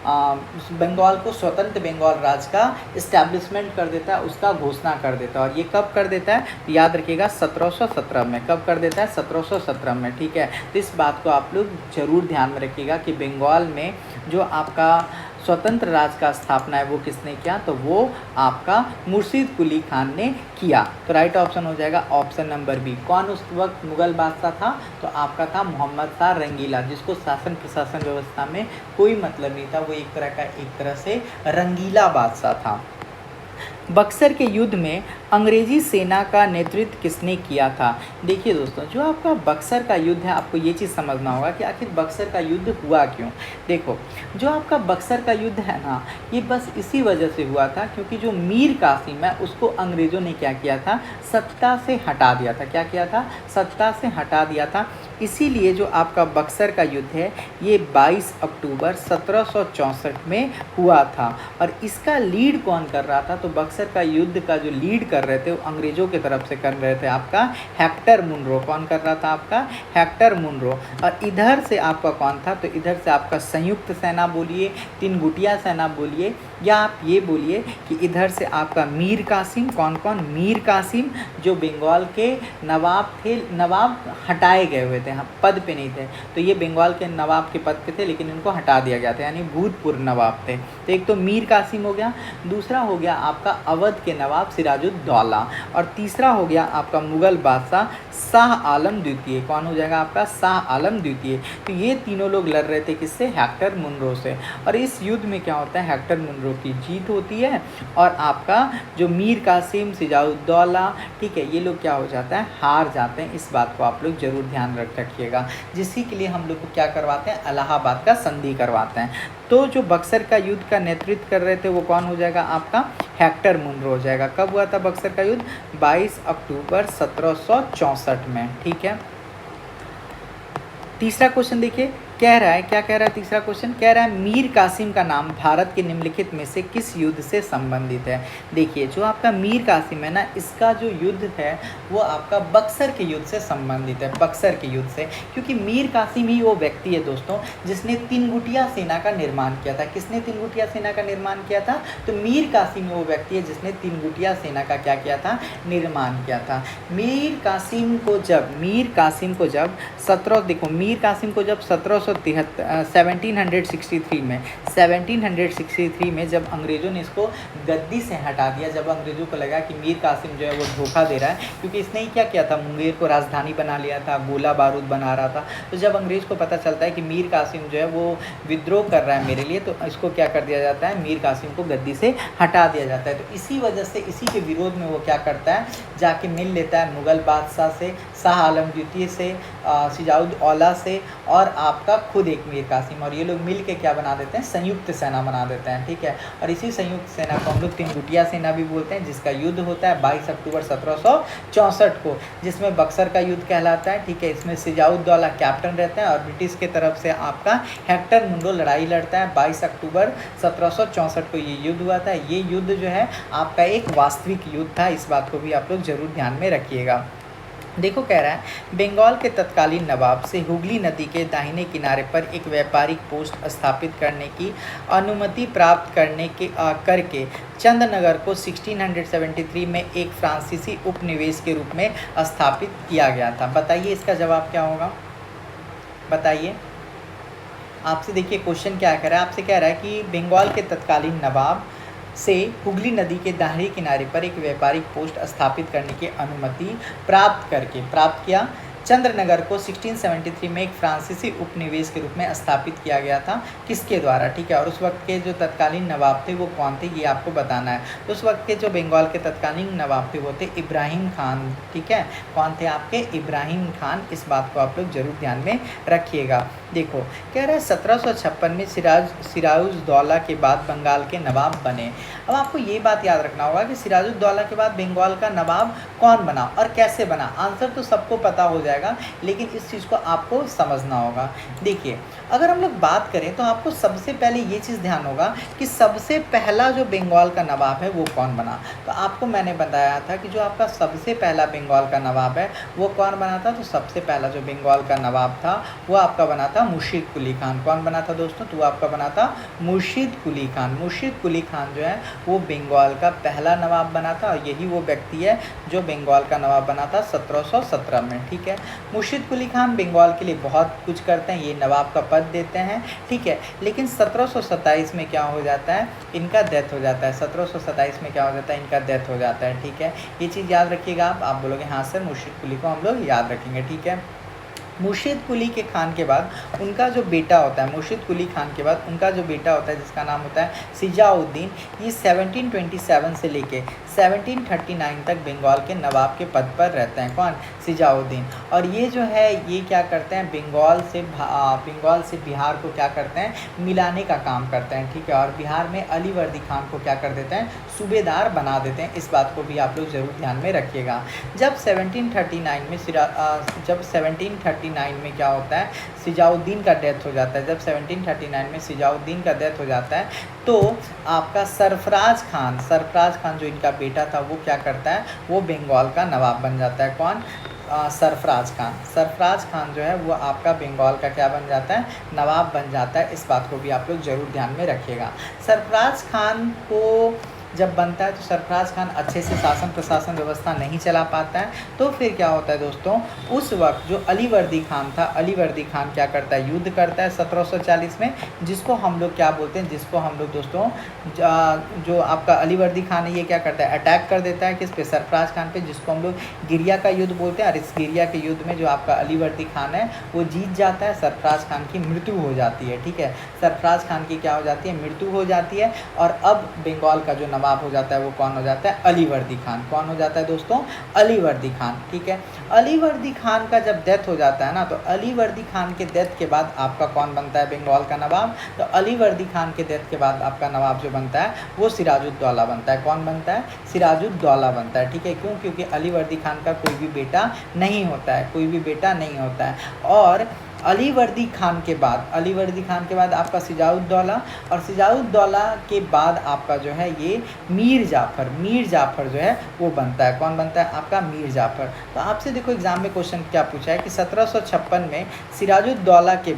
बंगाल को स्वतंत्र बंगाल राज्य का इस्टेब्लिशमेंट कर देता है, उसका घोषणा कर देता है। और ये कब कर देता है, याद रखिएगा 1717 में। कब कर देता है? 1717 में, ठीक है। तो इस बात को आप लोग ज़रूर ध्यान में रखिएगा कि बंगाल में जो आपका स्वतंत्र राज्य का स्थापना है वो किसने किया, तो वो आपका मुर्शिद कुली खान ने किया। तो राइट ऑप्शन हो जाएगा ऑप्शन नंबर बी। कौन उस वक्त मुग़ल बादशाह था, तो आपका था मोहम्मद शाह रंगीला, जिसको शासन प्रशासन व्यवस्था में कोई मतलब नहीं था। वो एक तरह से रंगीला बादशाह था। बक्सर के युद्ध में अंग्रेजी सेना का नेतृत्व किसने किया था। देखिए दोस्तों, जो आपका बक्सर का युद्ध है आपको ये चीज़ समझना होगा कि आखिर बक्सर का युद्ध हुआ क्यों। देखो, जो आपका बक्सर का युद्ध है ना, ये बस इसी वजह से हुआ था क्योंकि जो मीर कासिम है उसको अंग्रेज़ों ने क्या किया था, सत्ता से हटा दिया था। क्या किया था? सत्ता से हटा दिया था। इसीलिए जो आपका बक्सर का युद्ध है ये 22 अक्टूबर 1764 में हुआ था। और इसका लीड कौन कर रहा था, तो बक्सर का युद्ध का जो लीड कर रहे थे वो अंग्रेज़ों की तरफ से कर रहे थे आपका हेक्टर मुनरो। कौन कर रहा था? आपका हेक्टर मुनरो। और इधर से आपका कौन था, तो इधर से आपका संयुक्त सेना बोलिए, तीन गुटिया सेना बोलिए, या आप ये बोलिए कि इधर से आपका मीर कासिम। कौन? मीर कासिम जो बंगाल के नवाब थे, नवाब हटाए गए हुए थे, पद पे नहीं थे, तो ये बंगाल के नवाब के पद पे थे लेकिन इनको हटा दिया गया था, यानी भूतपूर्व नवाब थे। तो एक तो मीर कासिम हो गया, दूसरा हो गया आपका अवध के नवाब सिराजुद्दौला, और तीसरा हो गया आपका मुग़ल बादशाह शाह आलम द्वितीय। कौन हो जाएगा? आपका शाह आलम द्वितीय। तो ये तीनों लोग लड़ रहे थे किससे? हेक्टर मुनरो से। और इस युद्ध में क्या होता है, हेक्टर मुनरो की जीत होती है और आपका जो मीर कासिम सिराजुद्दौला, ठीक है, ये लोग क्या हो जाता है, हार जाते हैं। इस बात को आप लोग जरूर ध्यान रखिएगा, जिसके के लिए हम लोग को क्या करवाते हैं, इलाहाबाद का संधि करवाते हैं। तो जो बक्सर का युद्ध का नेतृत्व कर रहे थे वो कौन हो जाएगा? आपका हेक्टर मुनरो हो जाएगा। कब हुआ था बक्सर का युद्ध? 22 अक्टूबर 1764 में, ठीक है। तीसरा क्वेश्चन देखिए, कह रहा है, क्या कह रहा है तीसरा क्वेश्चन? कह रहा है मीर कासिम का नाम भारत के निम्नलिखित में से किस युद्ध से संबंधित है। देखिए, जो आपका मीर कासिम है ना, इसका जो युद्ध है वो आपका बक्सर के युद्ध से संबंधित है, बक्सर के युद्ध से। क्योंकि मीर कासिम ही वो व्यक्ति है दोस्तों जिसने तीन गुटिया सेना का निर्माण किया था। किसने तीन गुटिया सेना का निर्माण किया था? तो मीर कासिम वो व्यक्ति है जिसने तीन गुटिया सेना का क्या किया था, निर्माण किया था। मीर कासिम को जब 17 1763 में जब अंग्रेज़ों ने इसको गद्दी से हटा दिया, जब अंग्रेज़ों को लगा कि मीर कासिम जो है वो धोखा दे रहा है, क्योंकि इसने ही क्या किया था, मुंगेर को राजधानी बना लिया था, गोला बारूद बना रहा था। तो जब अंग्रेज़ को पता चलता है कि मीर कासिम जो है वो विद्रोह कर रहा है मेरे लिए, तो इसको क्या कर दिया जाता है, मीर कासिम को गद्दी से हटा दिया जाता है। तो इसी वजह से, इसी के विरोध में वो क्या करता है, जाके मिल लेता है मुग़ल बादशाह से, शाह आलम द्वितीय से, शुजाउद्दौला से, और आपका खुद एक मीर कासिम, और ये लोग मिल के क्या बना देते हैं, संयुक्त सेना बना देते हैं, ठीक है। और इसी संयुक्त सेना को हम लोग तिनगुटिया सेना भी बोलते हैं, जिसका युद्ध होता है 22 अक्टूबर 1764 को, जिसमें बक्सर का युद्ध कहलाता है, ठीक है। इसमें शुजाउद्दौला कैप्टन रहते हैं और ब्रिटिश के तरफ से आपका हेक्टर मुंडो लड़ाई लड़ता है। 22 अक्टूबर 1764 को ये युद्ध हुआ था। ये युद्ध जो है आपका एक वास्तविक युद्ध था, इस बात को भी आप लोग जरूर ध्यान में रखिएगा। देखो कह रहा है, बंगाल के तत्कालीन नवाब से हुगली नदी के दाहिने किनारे पर एक व्यापारिक पोस्ट स्थापित करने की अनुमति प्राप्त करके चंदनगर को 1673 में एक फ्रांसीसी उपनिवेश के रूप में स्थापित किया गया था। बताइए इसका जवाब क्या होगा, बताइए। आपसे देखिए क्वेश्चन क्या कह रहा है, आपसे कह रहा है कि बंगाल के तत्कालीन नवाब से हुगली नदी के दाहिने किनारे पर एक व्यापारिक पोस्ट स्थापित करने की अनुमति प्राप्त किया। चंद्रनगर को 1673 में एक फ्रांसीसी उपनिवेश के रूप में स्थापित किया गया था, किसके द्वारा, ठीक है। और उस वक्त के जो तत्कालीन नवाब थे वो कौन थे, ये आपको बताना है। तो उस वक्त के जो बंगाल के तत्कालीन नवाब थे वो थे इब्राहिम खान, ठीक है। कौन थे आपके, इब्राहिम खान, इस बात को आप लोग जरूर ध्यान में रखिएगा। देखो कह रहा है 1756 में सिराजुद्दौला के बाद बंगाल के नवाब बने। अब आपको ये बात याद रखना होगा कि सिराजुद्दौला के बाद बंगाल का नवाब कौन बना और कैसे बना। आंसर तो सबको पता हो जाएगा, लेकिन इस चीज़ को आपको समझना होगा। देखिए अगर हम लोग बात करें तो आपको सबसे पहले ये चीज़ ध्यान होगा कि सबसे पहला जो बंगाल का नवाब है वो कौन बना। तो आपको मैंने बताया था कि जो आपका सबसे पहला बंगाल का नवाब है वो कौन बना था। तो सबसे पहला जो बंगाल का नवाब था वो आपका बना था मुर्शिद कुली खान। कौन बना था दोस्तों, तो वो आपका बना था मुर्शिद कुली खान। मुर्शिद कुली खान जो है वो बंगाल का पहला नवाब बना था, और यही वो व्यक्ति है जो बंगाल का नवाब बना था 1717 में, ठीक है। मुर्शिद कुली खान बंगाल के लिए बहुत कुछ करते हैं, ये नवाब का पद देते हैं, ठीक है। लेकिन 1727 में क्या हो जाता है, इनका डेथ हो जाता है। 1727 में क्या हो जाता है, इनका डेथ हो जाता है, ठीक है। ये चीज़ याद रखिएगा आप बोलोगे हाँ सर मुर्शिद कुली को हम लोग याद रखेंगे, ठीक है। मुर्शिद कुली के खान के बाद उनका जो बेटा होता है, मुर्शिद कुली खान के बाद उनका जो बेटा होता है जिसका नाम होता है सिजाउद्दीन, ये 1727 से लेके 1739 तक बंगाल के नवाब के पद पर रहते हैं। कौन, सिजाउद्दीन। और ये जो है ये क्या करते हैं, बंगाल से बिहार को क्या करते हैं, मिलाने का काम करते हैं, ठीक है। और बिहार में अलीवर्दी खान को क्या कर देते हैं, सूबेदार बना देते हैं। इस बात को भी आप लोग ज़रूर ध्यान में रखिएगा। जब 1739 में क्या होता है, सिजाउद्दीन का डेथ हो जाता है। जब 1739 में सिजाउद्दीन का डेथ हो जाता है तो आपका सरफराज खान जो इनका बेटा था वो क्या करता है, वो बंगाल का नवाब बन जाता है। कौन, सरफराज खान जो है वो आपका बंगाल का क्या बन जाता है, नवाब बन जाता है। इस बात को भी आप लोग ज़रूर ध्यान में रखिएगा। सरफराज खान को जब बनता है तो सरफराज खान अच्छे से शासन प्रशासन व्यवस्था नहीं चला पाता है। तो फिर क्या होता है दोस्तों, उस वक्त जो अलीवर्दी खान था, अलीवर्दी खान क्या करता है, युद्ध करता है 1740 में, जिसको हम लोग क्या बोलते हैं, जिसको हम लोग दोस्तों जो आपका अलीवर्दी खान है ये क्या करता है, अटैक कर देता है किस पे, सरफराज खान पे, जिसको हम लोग गिरिया का युद्ध बोलते हैं। और इस गिरिया के युद्ध में जो आपका अलीवर्दी खान है वो जीत जाता है, सरफराज खान की मृत्यु हो जाती है, ठीक है। सरफराज खान की क्या हो जाती है, मृत्यु हो जाती है। और अब बंगाल का जो नवाब हो जाता है वो कौन हो जाता है, अलीवर्दी खान। कौन हो जाता है दोस्तों, अलीवर्दी खान, ठीक है। अलीवर्दी खान का जब डेथ हो जाता है ना, तो अलीवर्दी खान के डेथ के बाद आपका कौन बनता है, बंगाल का नवाब। तो अलीवर्दी खान के डेथ के बाद आपका नवाब जो बनता है वो सिराजुद्दौला बनता है। कौन बनता है, सिराजुद्दौला बनता है, ठीक है। क्यों, क्योंकि अलीवर्दी खान का कोई भी बेटा नहीं होता है, कोई भी बेटा नहीं होता है। और अलीवर्दी खान के बाद आपका सिजाउद्दौला, और सिजाउद्दौला के बाद आपका जो है ये मीर जाफ़र जो है वो बनता है। कौन बनता है, आपका मीर जाफ़र। तो आपसे देखो एग्जाम में क्वेश्चन क्या पूछा है कि 1756 में सिराजुद्दौला के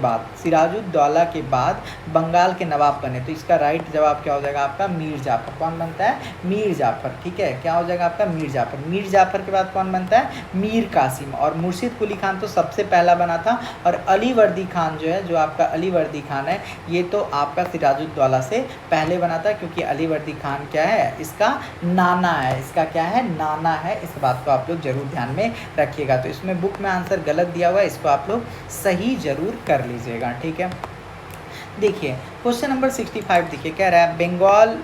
बाद बंगाल के नवाब बने। तो इसका राइट जवाब क्या हो जाएगा आपका, मीर जाफ़र। कौन बनता है, मीर जाफ़र, ठीक है। क्या हो जाएगा आपका, मीर जाफ़र। मीर जाफ़र के बाद कौन बनता है, मीर कासिम। और मुर्शिद कुली खान तो सबसे पहला बना था, और अली वर्दी खान जो है, जो आपका अली वर्दी खान है, ये तो आपका सिराजुद्दौला से पहले बना था, क्योंकि अली वर्दी खान क्या है, इसका नाना है। इसका क्या है, नाना है। इस बात को आप लोग जरूर ध्यान में रखिएगा। तो इसमें बुक में आंसर गलत दिया हुआ है, इसको आप लोग सही जरूर कर लीजिएगा, ठीक है। देखिए क्वेश्चन नंबर 65 देखिए, कह रहा है बंगाल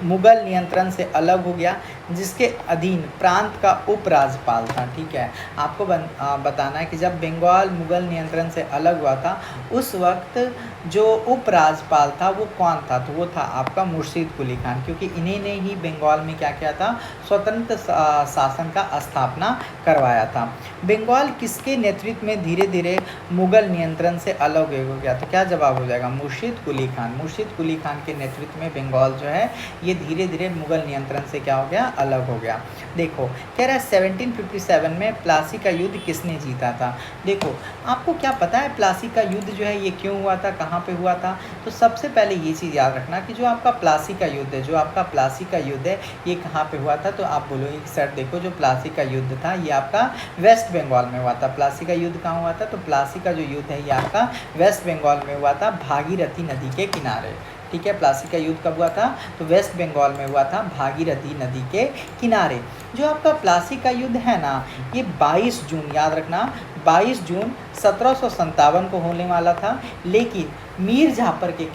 मुगल नियंत्रण से अलग हो गया, जिसके अधीन प्रांत का उपराज्यपाल था, ठीक है। आपको बताना है कि जब बंगाल मुगल नियंत्रण से अलग हुआ था, उस वक्त जो उपराज्यपाल था वो कौन था, तो वो था आपका मुर्शीद कुली खान, क्योंकि इन्हीं ने ही बंगाल में क्या किया था, स्वतंत्र शासन का स्थापना करवाया था। बंगाल किसके नेतृत्व में धीरे धीरे मुगल नियंत्रण से अलग हो गया, तो क्या जवाब हो जाएगा, मुर्शीद कुली खान। मुर्शीद कुली खान के नेतृत्व में बंगाल जो है ये धीरे धीरे मुगल नियंत्रण से क्या हो गया, अलग हो गया। देखो कह रहा है 1757 में प्लासी का युद्ध किसने जीता था। देखो आपको क्या पता है प्लासी का युद्ध जो है ये क्यों हुआ था, कहाँ पे हुआ था, तो सबसे पहले ये चीज़ याद रखना कि जो आपका प्लासी का युद्ध है, जो आपका प्लासी का युद्ध है ये कहाँ पे हुआ था, तो आप बोलोगे सर देखो जो प्लासी का युद्ध था ये आपका वेस्ट बंगाल में हुआ था। प्लासी का युद्ध कहाँ हुआ था, तो प्लासी का जो युद्ध है ये आपका वेस्ट बंगाल में हुआ था, भागीरथी नदी के किनारे, ठीक है। प्लासी का युद्ध कब हुआ था, तो वेस्ट बंगाल में हुआ था, भागीरथी नदी के किनारे। जो आपका प्लासी का युद्ध है ना, ये 22 जून याद रखना, 22 जून 1757 को होने वाला था, लेकिन मीर जाफ़र के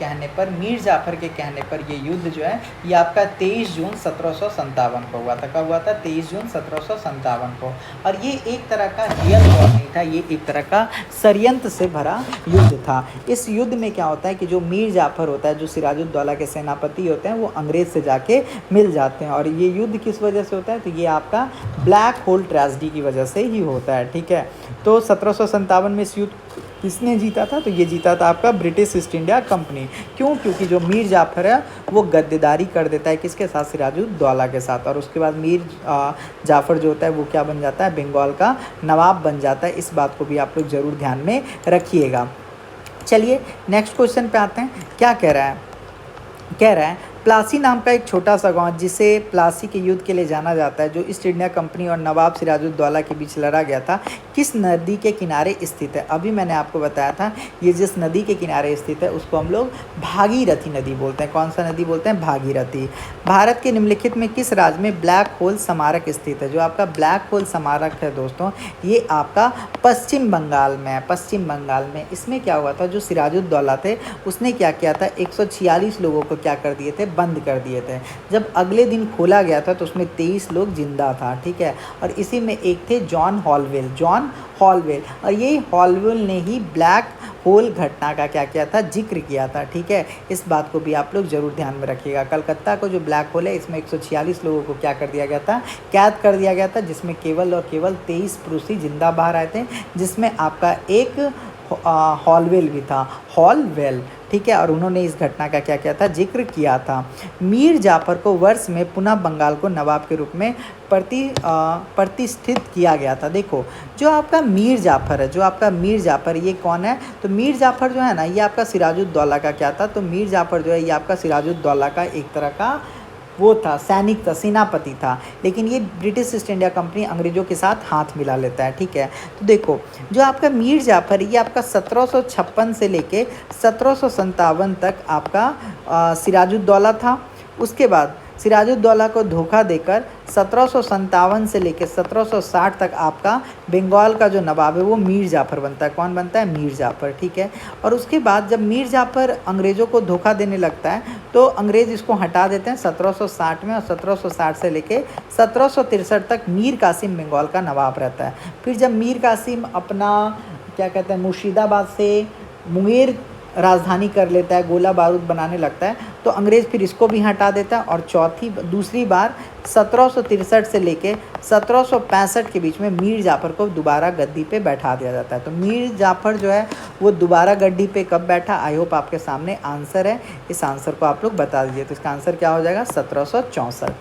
कहने पर ये युद्ध जो है ये आपका 23 जून 1757 को हुआ था। कब हुआ था, 23 जून 1757 को। और ये एक तरह का रियल वॉर नहीं था, ये एक तरह का षड्यंत्र से भरा युद्ध था। इस युद्ध में क्या होता है कि जो मीर जाफ़र होता है, जो सिराजुद्दौला के सेनापति होते हैं, वो अंग्रेज़ से जाके मिल जाते हैं। और ये युद्ध किस वजह से होता है, तो ये आपका ब्लैक होल ट्रेजेडी की वजह से ही होता है, ठीक है। तो 1757 में इस युद्ध किसने जीता था, तो ये जीता था आपका ब्रिटिश ईस्ट इंडिया कंपनी। क्यों, क्योंकि जो मीर जाफ़र है वो गद्दारी कर देता है किसके साथ, सिराजुद्दौला के साथ, और उसके बाद मीर जाफ़र जो होता है वो क्या बन जाता है, बंगाल का नवाब बन जाता है। इस बात को भी आप लोग ज़रूर ध्यान में रखिएगा। चलिए नेक्स्ट क्वेश्चन पे आते हैं। क्या कह रहा है प्लासी नाम का एक छोटा सा गांव जिसे प्लासी के युद्ध के लिए जाना जाता है, जो ईस्ट इंडिया कंपनी और नवाब सिराजुद्दौला के बीच लड़ा गया था, किस नदी के किनारे स्थित है। अभी मैंने आपको बताया था ये जिस नदी के किनारे स्थित है उसको हम लोग भागीरथी नदी बोलते हैं। कौन सा नदी बोलते हैं, भागीरथी। भारत के निम्नलिखित में किस राज्य में ब्लैक होल स्मारक स्थित है। जो आपका ब्लैक होल स्मारक है दोस्तों, ये आपका पश्चिम बंगाल में है, पश्चिम बंगाल में। इसमें क्या हुआ था, जो सिराजुद्दौला थे उसने क्या किया था, 146 लोगों को क्या कर दिए थे, बंद कर दिए थे। जब अगले दिन खोला गया था तो उसमें 23 लोग जिंदा था, ठीक है। और इसी में एक थे जॉन हॉलवेल, और यही हॉलवेल ने ही ब्लैक होल घटना का क्या किया था, जिक्र किया था, ठीक है। इस बात को भी आप लोग जरूर ध्यान में रखिएगा। कलकत्ता को जो ब्लैक होल है इसमें 146 लोगों को क्या कर दिया गया था, कैद कर दिया गया था, जिसमें केवल और केवल 23 पुरुष ही जिंदा बाहर आए थे, जिसमें आपका एक हॉलवेल भी था, हॉलवेल, ठीक है। और उन्होंने इस घटना का क्या किया था, जिक्र किया था। मीर जाफ़र को वर्ष में पुनः बंगाल को नवाब के रूप में प्रतिष्ठित किया गया था। देखो जो आपका मीर जाफ़र ये कौन है, तो मीर जाफ़र जो है ना ये आपका सिराजुद्दौला का क्या था, तो मीर जाफ़र जो है ये आपका सिराजुद्दौला का एक तरह का वो था, सैनिक था, सेनापति था। लेकिन ये ब्रिटिश ईस्ट इंडिया कंपनी अंग्रेज़ों के साथ हाथ मिला लेता है, ठीक है। तो देखो जो आपका मीर जाफ़र ये आपका 1756 से लेके 1757 तक आपका सिराजुद्दौला था। उसके बाद सिराजुद्दौला को धोखा देकर 1757 से लेकर 1760 तक आपका बंगाल का जो नवाब है वो मीर जाफ़र बनता है। कौन बनता है, मीर जाफ़र, ठीक है। और उसके बाद जब मीर जाफ़र अंग्रेज़ों को धोखा देने लगता है तो अंग्रेज़ इसको हटा देते हैं 1760 में, और 1760 से लेकर 1763 तक मीर कासिम बंगाल का नवाब रहता है। फिर जब मीर कासिम अपना क्या कहते हैं मुर्शिदाबाद से मुंगेर राजधानी कर लेता है, गोला बारूद बनाने लगता है, तो अंग्रेज़ फिर इसको भी हटा देता है। और दूसरी बार 1763 से लेके 1765 के बीच में मीर जाफ़र को दोबारा गद्दी पे बैठा दिया जाता है। तो मीर जाफ़र जो है वो दोबारा गद्दी पे कब बैठा, आई होप आपके सामने आंसर है। इस आंसर को आप लोग बता दीजिए। तो इसका आंसर क्या हो जाएगा, 1764।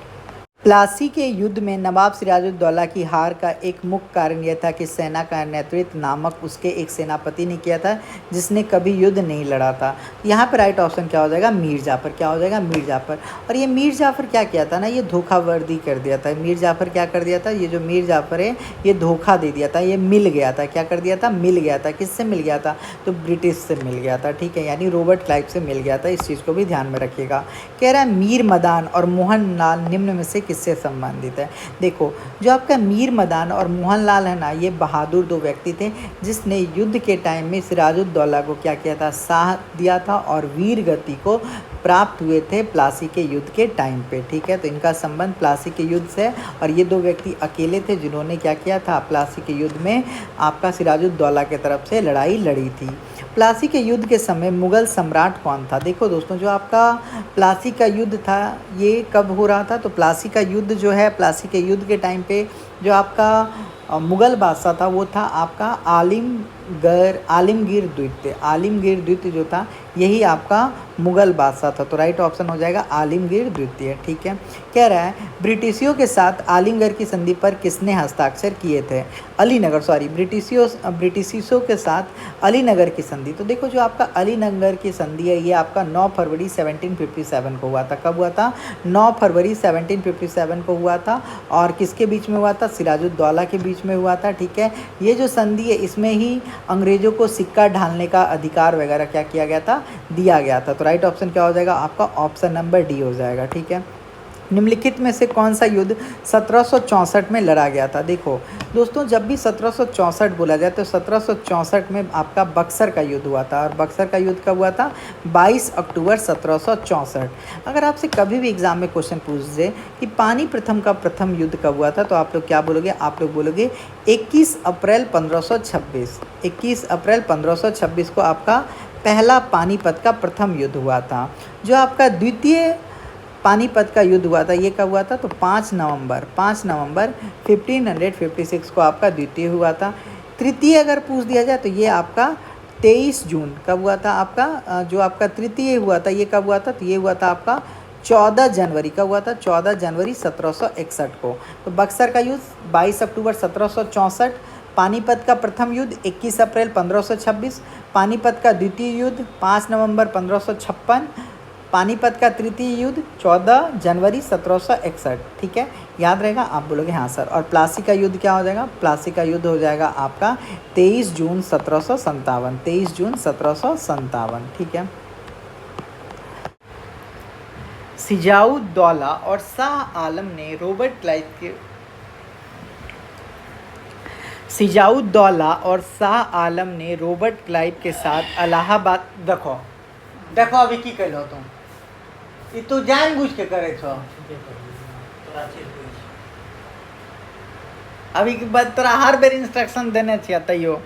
प्लासी के युद्ध में नवाब सिराजुद्दौला की हार का एक मुख्य कारण यह था कि सेना का नेतृत्व नामक उसके एक सेनापति ने किया था जिसने कभी युद्ध नहीं लड़ा था। यहाँ पर राइट ऑप्शन क्या हो जाएगा, मीर जाफ़र। क्या हो जाएगा, मीर जाफ़र। और ये मीर जाफ़र क्या किया था ना, ये धोखावर्दी कर दिया था। मीर जाफ़र क्या कर दिया था, ये जो मीर जाफ़र है ये धोखा दे दिया था, ये मिल गया था। क्या कर दिया था, मिल गया था। किससे मिल गया था, तो ब्रिटिश से मिल गया था। ठीक है, यानी रॉबर्ट क्लाइव से मिल गया था। इस चीज़ को भी ध्यान में रखिएगा। कह रहा है मीर मदान और मोहनलाल निम्न में से किससे संबंधित है। देखो, जो आपका मीर मदान और मोहनलाल है ना, ये बहादुर दो व्यक्ति थे जिसने युद्ध के टाइम में सिराजुद्दौला को क्या किया था, साथ दिया था और वीर गति को प्राप्त हुए थे प्लासी के युद्ध के टाइम पे। ठीक है, तो इनका संबंध प्लासी के युद्ध से, और ये दो व्यक्ति अकेले थे जिन्होंने क्या किया था, प्लासी के युद्ध में आपका सिराजुद्दौला के तरफ से लड़ाई लड़ी थी। प्लासी के युद्ध के समय मुग़ल सम्राट कौन था। देखो दोस्तों, जो आपका प्लासी का युद्ध था ये कब हो रहा था, तो प्लासी का युद्ध जो है, प्लासी के युद्ध के टाइम पे जो आपका मुग़ल बादशाह था वो था आपका आलमगीर द्वितीय। आलमगीर द्वितीय जो था यही आपका मुग़ल बादशाह था। तो राइट ऑप्शन हो जाएगा आलमगीर द्वितीय। ठीक है, कह रहा है ब्रिटिशियों के साथ आलिमगढ़ की संधि पर किसने हस्ताक्षर किए थे। ब्रिटिशियों के साथ अलीनगर की संधि। तो देखो, जो आपका अलीनगर की संधि है ये आपका 9 फरवरी 1757 को हुआ था। कब हुआ था, 9 फरवरी 1757 को हुआ था। और किसके बीच में हुआ था, सिराजुद्दौला के बीच में हुआ था। ठीक है, ये जो संधि है इसमें ही अंग्रेज़ों को सिक्का ढालने का अधिकार वगैरह क्या किया गया था, दिया गया था। तो राइट ऑप्शन क्या हो जाएगा, आपका ऑप्शन नंबर डी हो जाएगा। ठीक है, निम्नलिखित में से कौन सा युद्ध 1764 में लड़ा गया था। देखो दोस्तों, जब भी 1764 बोला जाए तो 1764 में आपका बक्सर का युद्ध हुआ था। और बक्सर का युद्ध कब हुआ था, 22 अक्टूबर 1764। अगर आपसे कभी भी एग्जाम में क्वेश्चन पूछ दे कि पानी प्रथम का प्रथम युद्ध कब हुआ था, तो आप लोग क्या बोलोगे, आप लोग बोलोगे 21 अप्रैल 1526। 21 अप्रैल 1526 को आपका पहला पानीपत का प्रथम युद्ध हुआ था। जो आपका द्वितीय पानीपत का युद्ध हुआ था ये कब हुआ था, तो 5 नवंबर 1556 को आपका द्वितीय हुआ था। तृतीय अगर पूछ दिया जाए तो ये आपका 23 जून कब हुआ था, आपका जो आपका तृतीय हुआ था ये कब हुआ था, तो ये हुआ था आपका 14 जनवरी का हुआ था, 14 जनवरी 1761 को। तो बक्सर का युद्ध 22 अक्टूबर 1764, पानीपत का प्रथम युद्ध 21 अप्रैल 1526, पानीपत का द्वितीय युद्ध 5 नवंबर 1556, पानीपत का तृतीय युद्ध 14 जनवरी 1761। ठीक है, याद रहेगा, आप बोलोगे हाँ सर। और प्लासी का युद्ध क्या हो जाएगा, प्लासी का युद्ध हो जाएगा आपका 23 जून 1757। 23 जून 1757। ठीक है, सिजाउद्दौला और शाह आलम ने रॉबर्ट क्लाइव के सिजाउद्दौला और शाह आलम ने रॉबर्ट क्लाइव के साथ इलाहाबाद देखो अभी की कह लो तुम ये तो जान बुझ के करे छो। अभी के बाद तोरा हर बेर इंस्ट्रक्शन देने छिया तैयो।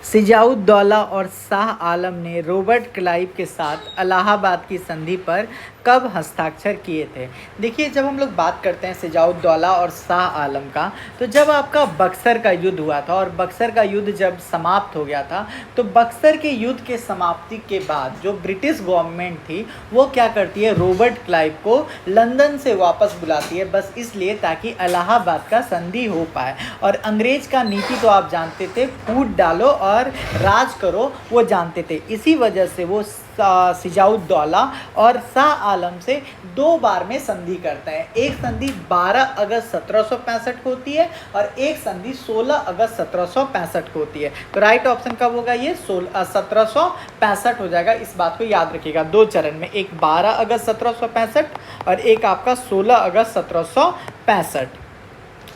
सिजाउद्दौला और शाह आलम ने रॉबर्ट क्लाइव के साथ इलाहाबाद की संधि पर कब हस्ताक्षर किए थे। देखिए, जब हम लोग बात करते हैं सिजाउद्दौला और शाह आलम का, तो जब आपका बक्सर का युद्ध हुआ था और बक्सर का युद्ध जब समाप्त हो गया था, तो बक्सर के युद्ध के समाप्ति के बाद जो ब्रिटिश गवर्नमेंट थी वो क्या करती है, रॉबर्ट क्लाइव को लंदन से वापस बुलाती है, बस इसलिए ताकि इलाहाबाद का संधि हो पाए। और अंग्रेज का नीति तो आप जानते थे, फूट डालो और राज करो, वो जानते थे। इसी वजह से वो सिजाउद्दौला और शाह आलम से 2 बार में संधि करते हैं। एक संधि 12 अगस्त 1765 को होती है और एक संधि 16 अगस्त 1765 को होती है। तो राइट ऑप्शन कब होगा, ये 1765 हो जाएगा। इस बात को याद रखिएगा, 2 चरण में, एक 12 अगस्त 1765 और एक आपका 16 अगस्त 1765।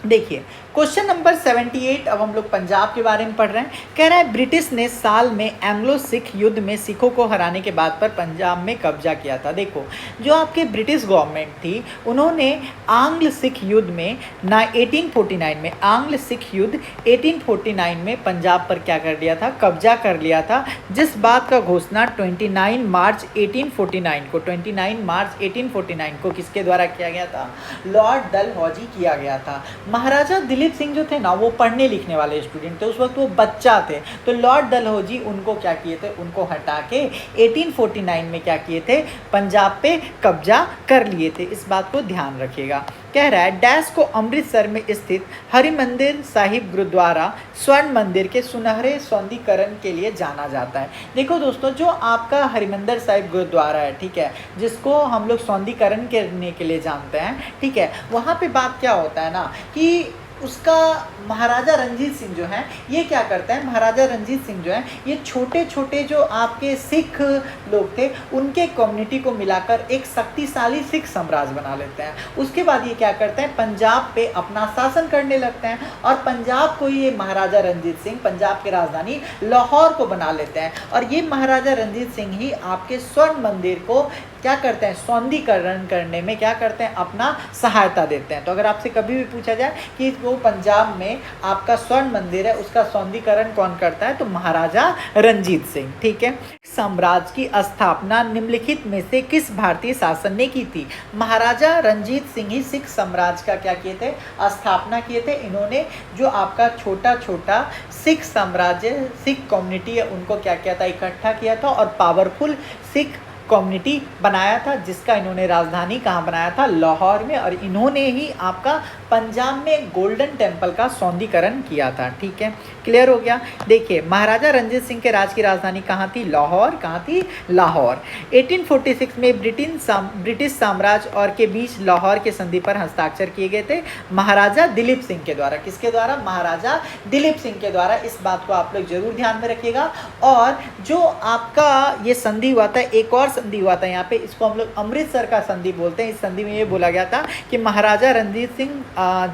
देखिए क्वेश्चन नंबर 78, अब हम लोग पंजाब के बारे में पढ़ रहे हैं। कह रहा है ब्रिटिश ने साल में एंग्लो सिख युद्ध में सिखों को हराने के बाद पर पंजाब में कब्जा किया था। देखो, जो आपके ब्रिटिश गवर्नमेंट थी उन्होंने आंग्ल सिख युद्ध में 1849 में आंग्ल सिख युद्ध 1849 में पंजाब पर क्या कर लिया था, कब्जा कर लिया था। जिस बात का घोषणा 29 मार्च 1849 को किसके द्वारा किया गया था, लॉर्ड डलहौजी किया गया था। महाराजा दिलीप दिलीप सिंह जो थे ना वो पढ़ने लिखने वाले स्टूडेंट थे, उस वक्त वो बच्चा थे। तो लॉर्ड डलहौजी उनको क्या किए थे, उनको हटा के 1849 में क्या किए थे, पंजाब पे कब्जा कर लिए थे। इस बात को ध्यान रखिएगा। कह रहा है डैश को अमृतसर में स्थित हरिमंदिर साहिब गुरुद्वारा स्वर्ण मंदिर के सुनहरे सौंदर्यीकरण के लिए जाना जाता है। देखो दोस्तों, जो आपका हरिमंदिर साहिब गुरुद्वारा है, ठीक है, जिसको हम लोग सौंदर्यीकरण करने के लिए जानते हैं, ठीक है, वहाँ पे बात क्या होता है ना कि उसका महाराजा रंजीत सिंह जो हैं ये क्या करते हैं, महाराजा रंजीत सिंह जो हैं ये छोटे छोटे जो आपके सिख लोग थे उनके कम्युनिटी को मिलाकर एक शक्तिशाली सिख साम्राज्य बना लेते हैं। उसके बाद ये क्या करते हैं, पंजाब पे अपना शासन करने लगते हैं और पंजाब को ये महाराजा रंजीत सिंह पंजाब की राजधानी लाहौर को बना लेते हैं। और ये महाराजा रंजीत सिंह ही आपके स्वर्ण मंदिर को क्या करते हैं, सौंदर्यीकरण करने में क्या करते हैं, अपना सहायता देते हैं। तो अगर आपसे कभी भी पूछा जाए कि वो पंजाब में आपका स्वर्ण मंदिर है उसका सौंदर्यीकरण कौन करता है, तो महाराजा रंजीत सिंह। ठीक है। साम्राज्य की स्थापना निम्नलिखित में से किस भारतीय शासन ने की थी? महाराजा रंजीत सिंह ही सिख साम्राज्य का क्या किए थे, स्थापना किए थे। इन्होंने जो आपका छोटा छोटा सिख साम्राज्य, सिख कम्युनिटी है, उनको क्या किया था, इकट्ठा किया था और पावरफुल सिख कम्युनिटी बनाया था, जिसका इन्होंने राजधानी कहाँ बनाया था, लाहौर में। और इन्होंने ही आपका पंजाब में गोल्डन टेम्पल का सौंदर्यीकरण किया था। ठीक है, क्लियर हो गया। देखिए, महाराजा रंजीत सिंह के राज की राजधानी कहाँ थी, लाहौर। कहाँ थी, लाहौर। 1846 में ब्रिटिश साम्राज्य और के बीच लाहौर के संधि पर हस्ताक्षर किए गए थे महाराजा दिलीप सिंह के द्वारा। किसके द्वारा, महाराजा दिलीप सिंह के द्वारा। इस बात को आप लोग जरूर ध्यान में रखिएगा। और जो आपका ये संधि हुआ था, एक और संधि हुआ था यहाँ पे, इसको हम लोग अमृतसर का संधि बोलते हैं। इस संधि में ये बोला गया था कि महाराजा रंजीत सिंह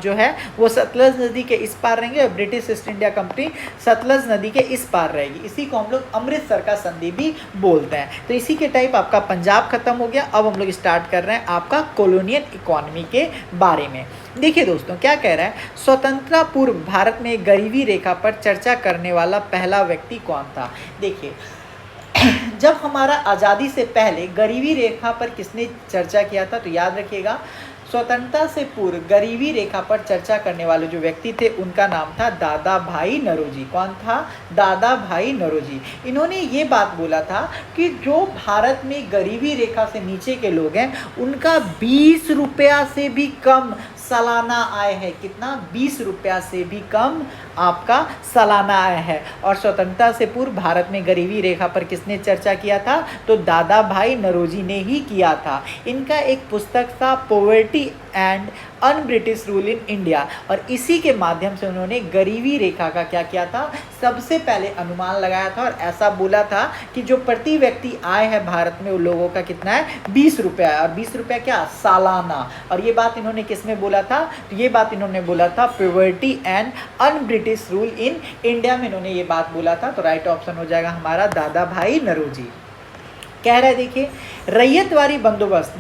जो है वो सतलज नदी के इस पार रहेंगे और British east India company Sutlej नदी के इस पार रहेगी। इसी को हम लोग अमृतसर का संधि भी बोलते हैं। तो इसी के टाइप आपका पंजाब खत्म हो गया। अब हम लोग स्टार्ट कर रहे हैं आपका कॉलोनियल इकोनॉमी के बारे में। देखिए दोस्तों, क्या कह रहा है, स्वतंत्रता पूर्व भारत में गरीबी रेखा पर चर्चा करने वाला पहला व्यक्ति कौन था? देखिए, जब हमारा आज़ादी से पहले गरीबी रेखा पर किसने चर्चा किया था, तो याद रखिएगा, स्वतंत्रता से पूर्व गरीबी रेखा पर चर्चा करने वाले जो व्यक्ति थे उनका नाम था दादा भाई नौरोजी। कौन था, दादा भाई नौरोजी। इन्होंने ये बात बोला था कि जो भारत में गरीबी रेखा से नीचे के लोग हैं उनका 20 रुपया से भी कम सालाना आय है। कितना, 20 रुपया से भी कम आपका सालाना आय है। और स्वतंत्रता से पूर्व भारत में गरीबी रेखा पर किसने चर्चा किया था, तो दादा भाई नौरोजी ने ही किया था। इनका एक पुस्तक था poverty and un British rule in India, और इसी के माध्यम से उन्होंने गरीबी रेखा का क्या किया था, सबसे पहले अनुमान लगाया था और ऐसा बोला था कि जो प्रति व्यक्ति आय है भारत में उन लोगों का कितना है, 20 रुपया है। और 20 रुपया क्या, सालाना। और ये बात इन्होंने किस में बोला था, तो ये बात इन्होंने बोला था poverty and un British rule in India में इन्होंने ये बात बोला था। तो राइट ऑप्शन हो जाएगा हमारा दादा भाई नौरोजी। कह रहा है, देखिए, रैयतवारी बंदोबस्त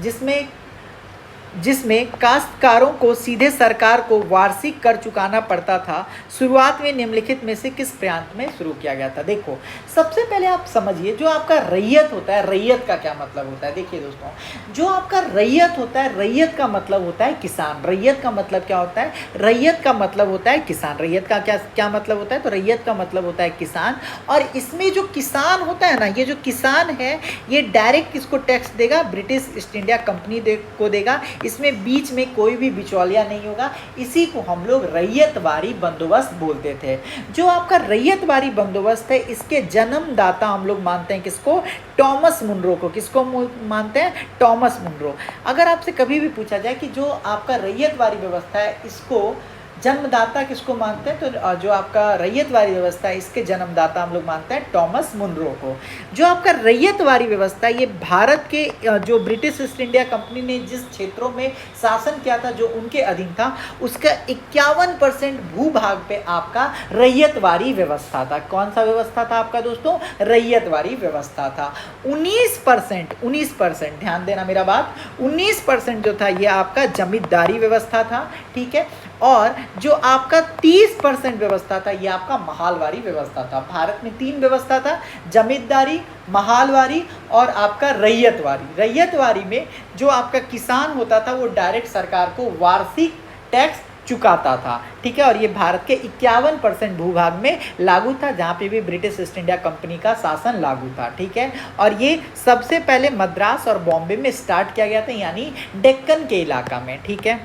जिसमें काश्तकारों को सीधे सरकार को वार्षिक कर चुकाना पड़ता था, शुरुआत में निम्नलिखित में से किस प्रांत में शुरू किया गया था? देखो, सबसे पहले आप समझिए, जो आपका रैयत होता है, रैयत का क्या मतलब होता है? देखिए दोस्तों, जो आपका रैयत होता है, रैयत का मतलब होता है किसान। रैयत का मतलब क्या होता है, रैयत का मतलब होता है किसान। रैयत का क्या मतलब होता है, तो रैयत का मतलब होता है किसान। और इसमें जो किसान होता है ना, ये जो किसान है ये डायरेक्ट किसको टैक्स देगा, ब्रिटिश ईस्ट इंडिया कंपनी को देगा। इसमें बीच में कोई भी बिचौलिया नहीं होगा। इसी को हम लोग रैयतवारी बंदोबस्त बोलते थे। जो आपका रैयतवारी बंदोबस्त है, इसके जन्मदाता हम लोग मानते हैं किसको, टॉमस मुनरो को। किसको मानते हैं, टॉमस मुनरो। अगर आपसे कभी भी पूछा जाए कि जो आपका रैयतवारी व्यवस्था है इसको जन्मदाता किसको मानते हैं, तो जो आपका रैयतवारी व्यवस्था है इसके जन्मदाता हम लोग मानते हैं टॉमस मुनरो को। जो आपका रैयतवारी व्यवस्था ये भारत के जो ब्रिटिश ईस्ट इंडिया कंपनी ने जिस क्षेत्रों में शासन किया था, जो उनके अधीन था, उसका 51% भूभाग पे आपका रैयतवारी व्यवस्था था। कौन सा व्यवस्था था आपका दोस्तों, रैयतवारी व्यवस्था था। 19% ध्यान देना मेरा बात, 19% जो था ये आपका जमींदारी व्यवस्था था। ठीक है। और जो आपका 30% व्यवस्था था ये आपका महालवारी व्यवस्था था। भारत में 3 व्यवस्था था, जमींदारी, महालवारी और आपका रैयतवारी। रैयतवारी में जो आपका किसान होता था वो डायरेक्ट सरकार को वार्षिक टैक्स चुकाता था, ठीक है। और ये भारत के 51% भूभाग में लागू था, जहाँ पे भी ब्रिटिश ईस्ट इंडिया कंपनी का शासन लागू था, ठीक है। और ये सबसे पहले मद्रास और बॉम्बे में स्टार्ट किया गया था, यानी डेक्कन के इलाका में, ठीक है।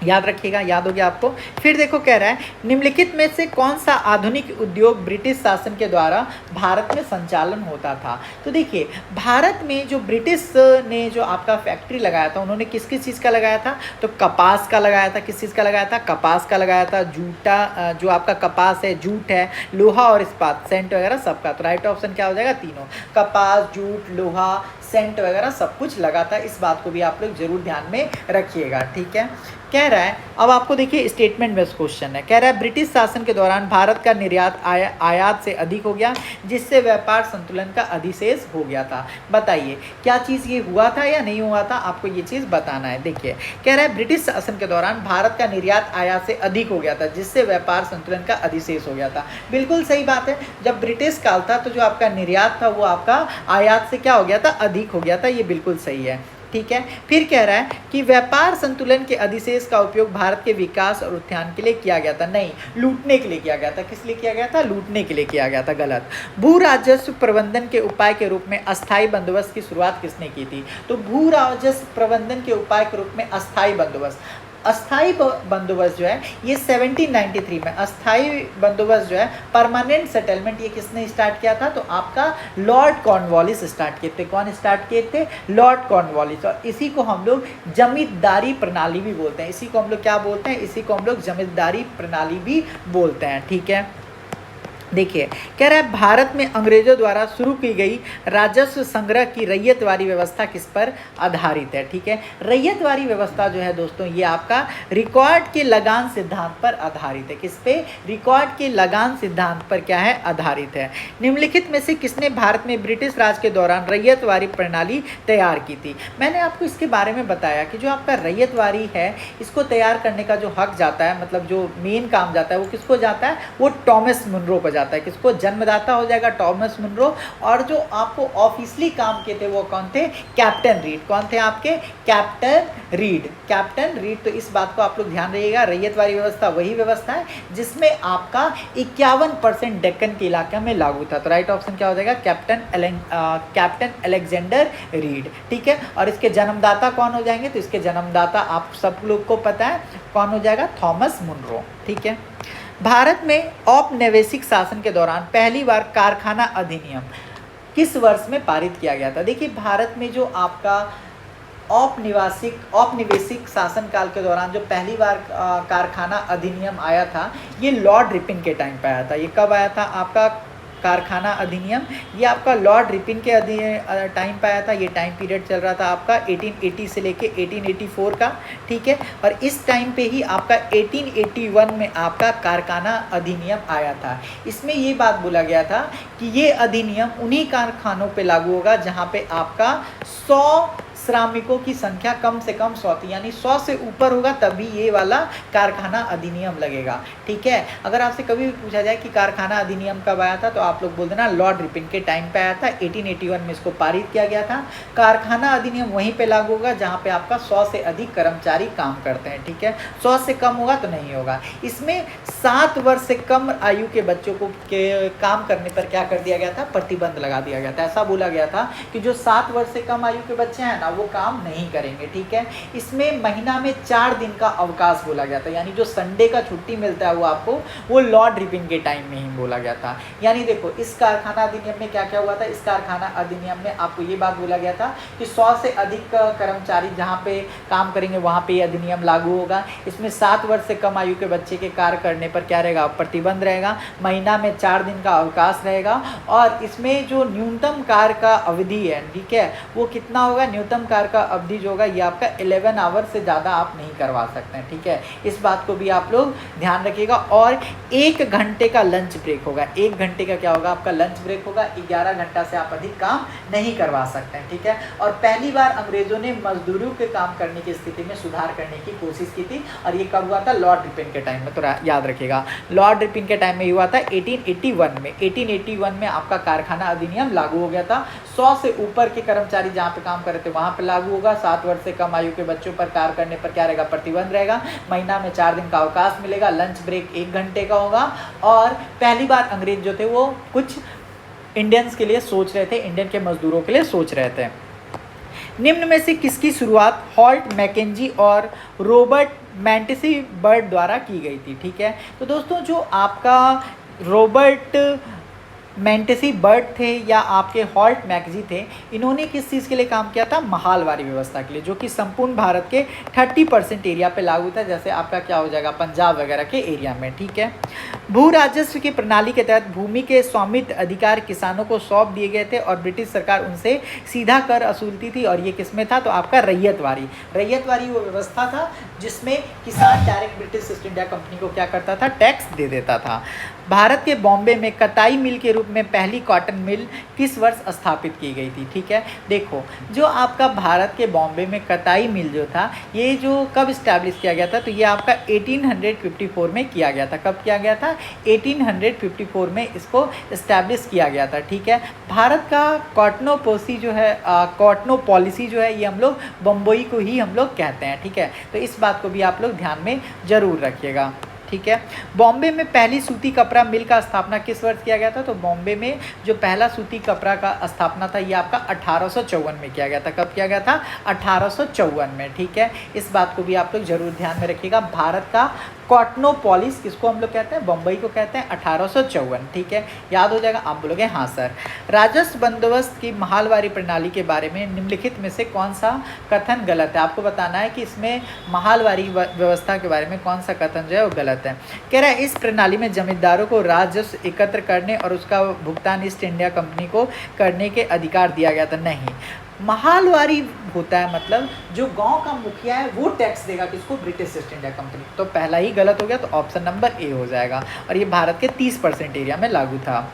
याद रखिएगा, याद हो गया आपको। फिर देखो कह रहा है निम्नलिखित में से कौन सा आधुनिक उद्योग ब्रिटिश शासन के द्वारा भारत में संचालन होता था। तो देखिए भारत में जो ब्रिटिश ने जो आपका फैक्ट्री लगाया था, उन्होंने किस किस चीज़ का लगाया था, तो कपास का लगाया था। किस चीज़ का लगाया था, कपास का लगाया था। जूटा जो आपका कपास है, जूट है, लोहा और इस्पात, सेंट वगैरह सबका। तो राइट ऑप्शन क्या हो जाएगा, तीनों, कपास, जूट, लोहा, सेंट वगैरह सब कुछ लगा था। इस बात को भी आप लोग जरूर ध्यान में रखिएगा, ठीक है। कह रहा है अब आपको देखिए स्टेटमेंट बेस्ड क्वेश्चन है। कह रहा है ब्रिटिश शासन के दौरान भारत का निर्यात आयात से अधिक हो गया, जिससे व्यापार संतुलन का अधिशेष हो गया था। बताइए क्या चीज़ ये हुआ था या नहीं हुआ था, आपको ये चीज़ बताना है। देखिए कह रहा है ब्रिटिश शासन के दौरान भारत का निर्यात आयात से अधिक हो गया था, जिससे व्यापार संतुलन का अधिशेष हो गया था। बिल्कुल सही बात है। जब ब्रिटिश काल था तो जो आपका निर्यात था वो आपका आयात से क्या हो गया था, अधिक हो गया था। ये बिल्कुल सही है, ठीक है। फिर कह रहा है कि व्यापार संतुलन के अधिशेष का उपयोग भारत के विकास और उत्थान के लिए किया गया था। नहीं, लूटने के लिए किया गया था। किस लिए किया गया था, लूटने के लिए किया गया था। गलत। भू राजस्व प्रबंधन के उपाय के रूप में अस्थायी बंदोबस्त की शुरुआत किसने की थी, तो भू राजस्व प्रबंधन के उपाय के रूप में अस्थायी बंदोबस्त, अस्थाई बंदोबस्त जो है ये 1793 में, अस्थाई बंदोबस्त जो है परमानेंट सेटलमेंट, ये किसने स्टार्ट किया था, तो आपका लॉर्ड कॉर्नवालिस स्टार्ट किए थे। कौन स्टार्ट किए थे, लॉर्ड कॉर्नवालिस। और इसी को हम लोग जमींदारी प्रणाली भी बोलते हैं। इसी को हम लोग क्या बोलते हैं, इसी को हम लोग जमींदारी प्रणाली भी बोलते हैं, ठीक है। देखिए कह रहा है भारत में अंग्रेजों द्वारा शुरू की गई राजस्व संग्रह की रैयतवारी व्यवस्था किस पर आधारित है, ठीक है। रैयतवारी व्यवस्था जो है दोस्तों ये आपका रिकॉर्ड के लगान सिद्धांत पर आधारित है। किस पे, रिकॉर्ड के लगान सिद्धांत पर क्या है, आधारित है। निम्नलिखित में से किसने भारत में ब्रिटिश राज के दौरान रैयतवारी प्रणाली तैयार की थी। मैंने आपको इसके बारे में बताया कि जो आपका रैयतवारी है इसको तैयार करने का जो हक जाता है, मतलब जो मेन काम जाता है वो किसको जाता है, वो टॉमस मुनरो को जाता है। किसको, जन्मदाता हो जाएगा टॉमस मुनरो। और जो आपको ऑफिशियली काम किए थे वो कौन थे, कैप्टन रीड। कौन थे आपके, कैप्टन रीड, कैप्टन रीड। तो इस बात को आप लोग ध्यान रखिएगा। रैयतवारी व्यवस्था वही व्यवस्था है जिसमें आपका 51% डेक्कन के इलाके में लागू था। तो राइट ऑप्शन क्या हो जाएगा, कैप्टन अलेक्जेंडर रीड, ठीक है। और इसके जन्मदाता कौन हो जाएंगे, तो इसके जन्मदाता आप सब लोग को पता है कौन हो जाएगा, थॉमस मुनरो, ठीक है। भारत में औपनिवेशिक शासन के दौरान पहली बार कारखाना अधिनियम किस वर्ष में पारित किया गया था। देखिए भारत में जो आपका औपनिवेशिक शासन काल के दौरान जो पहली बार कारखाना अधिनियम आया था, ये लॉर्ड रिपन के टाइम पे आया था। ये कब आया था आपका कारखाना अधिनियम, ये आपका लॉर्ड रिपन के टाइम पे आया था। ये टाइम पीरियड चल रहा था आपका 1880 से लेके 1884 का, ठीक है। और इस टाइम पे ही आपका 1881 में आपका कारखाना अधिनियम आया था। इसमें ये बात बोला गया था कि ये अधिनियम उन्हीं कारखानों पे लागू होगा जहाँ पे आपका 100 श्रमिकों की संख्या कम से कम 100 थी, यानी 100 से ऊपर होगा तभी ये वाला कारखाना अधिनियम लगेगा, ठीक है। अगर आपसे कभी भी पूछा जाए कि कारखाना अधिनियम कब आया था, तो आप लोग बोल देना लॉर्ड रिपन के टाइम पे आया था। 1881 में इसको पारित किया गया था। कारखाना अधिनियम वहीं पे लागू होगा जहाँ पे आपका 100 से अधिक कर्मचारी काम करते हैं, ठीक है। 100 से कम होगा तो नहीं होगा। इसमें 7 वर्ष से कम आयु के बच्चों को के काम करने पर क्या कर दिया गया था, प्रतिबंध लगा दिया गया था। ऐसा बोला गया था कि जो 7 वर्ष से कम आयु के बच्चे हैं ना वो काम नहीं करेंगे, ठीक है। इसमें महीना में 4 दिन का अवकाश बोला गया था, यानी जो संडे का छुट्टी मिलता है वो आपको वो लॉर्ड रिपन के टाइम में ही बोला गया था। यानी देखो इस कारखाना अधिनियम में क्या क्या हुआ था, इस कारखाना अधिनियम में आपको ये बात बोला गया था कि 100 से अधिक कर्मचारी जहाँ पे काम करेंगे वहाँ पे अधिनियम लागू होगा। इसमें 7 वर्ष से कम आयु के बच्चे के कार्य करने पर क्या रहेगा, प्रतिबंध रहेगा। महीना में 4 दिन का अवकाश रहेगा। और इसमें जो न्यूनतम कार्य का अवधि है, ठीक है, वो कितना होगा, न्यूनतम कार्य का अवधि जो होगा ये आपका 11 आवर से ज़्यादा आप नहीं करवा सकते हैं, ठीक है। इस बात को भी आप लोग ध्यान रखिएगा। और 1 घंटे का लंच ब्रेक होगा। 1 घंटे का क्या होगा, आपका लंच ब्रेक होगा। 11 घंटा से आप अधिक काम नहीं करवा सकते हैं, ठीक है। और पहली बार अंग्रेजों ने मजदूरों के काम करने की स्थिति में सुधार करने की कोशिश की थी। और ये कब हुआ था, लॉर्ड रिपन के टाइम में। तो याद रखिएगा लॉर्ड रिपन के टाइम में हुआ था 1881 में। 1881 में आपका कारखाना अधिनियम लागू हो गया था। 100 से ऊपर के कर्मचारी जहाँ पे काम कर रहे थे वहाँ पे लागू होगा। 7 वर्ष से कम आयु के बच्चों पर कार्य करने पर क्या रहेगा, प्रतिबंध रहेगा। महीना में 4 दिन का अवकाश मिलेगा, लंच ब्रेक 1 घंटे का होगा। और पहली बार अंग्रेज जो थे वो कुछ इंडियंस के लिए सोच रहे थे, इंडियन के मजदूरों के लिए सोच रहे थे। निम्न में से किसकी शुरुआत हॉल्ट, मैकेंजी और रॉबर्ट मैंटिसी बर्ड द्वारा की गई थी? ठीक है, तो दोस्तों जो आपका रॉबर्ट मैंटिसी बर्ड थे या आपके हॉल्ट मैकेंजी थे, इन्होंने किस चीज़ के लिए काम किया था? महालवारी व्यवस्था के लिए, जो कि संपूर्ण भारत के 30% एरिया पे लागू था, जैसे आपका क्या हो जाएगा, पंजाब वगैरह के एरिया में। ठीक है, भू राजस्व की प्रणाली के तहत भूमि के स्वामित्व अधिकार किसानों को सौंप दिए गए थे और ब्रिटिश सरकार उनसे सीधा कर वसूलती थी। और ये किसमें था? तो आपका रैयतवारी। रैयतवारी वो व्यवस्था था जिसमें किसान direct British east India company को क्या करता था? टैक्स दे देता था। भारत के बॉम्बे में कताई मिल के रूप में पहली कॉटन मिल किस वर्ष स्थापित की गई थी? ठीक है, देखो जो आपका भारत के बॉम्बे में कताई मिल जो था, ये जो कब इस्टेब्लिश किया गया था? तो ये आपका 1854 में किया गया था। कब किया गया था? 1854 में इसको इस्टेब्लिश किया गया था। ठीक है, भारत का कॉटनोपॉलिसी जो है, कॉटनोपॉलिसी जो है, ये हम लोग बम्बई को ही हम लोग कहते हैं। ठीक है, तो इस बात को भी आप लोग ध्यान में ज़रूर रखिएगा। ठीक है, बॉम्बे में पहली सूती कपड़ा मिल का स्थापना किस वर्ष किया गया था? तो बॉम्बे में जो पहला सूती कपड़ा का स्थापना था, ये आपका 1854 में किया गया था। कब किया गया था? 1854 में। ठीक है, इस बात को भी आप लोग जरूर ध्यान में रखिएगा। भारत का कॉटनोपॉलिस किसको हम लोग कहते हैं? बम्बई को कहते हैं, 1854। ठीक है, याद हो जाएगा। आप बोलोगे हाँ सर। राजस्व बंदोबस्त की महालवारी प्रणाली के बारे में निम्नलिखित में से कौन सा कथन गलत है? आपको बताना है कि इसमें महालवारी व्यवस्था के बारे में कौन सा कथन जो है वो गलत है। कह रहा है इस प्रणाली में जमींदारों को राजस्व एकत्र करने और उसका भुगतान ईस्ट इंडिया कंपनी को करने के अधिकार दिया गया था। नहीं, महालवारी होता है मतलब जो गांव का मुखिया है वो टैक्स देगा किसको? British east India company. तो पहला ही गलत हो गया, तो ऑप्शन नंबर ए हो जाएगा। और ये भारत के 30% एरिया में लागू था।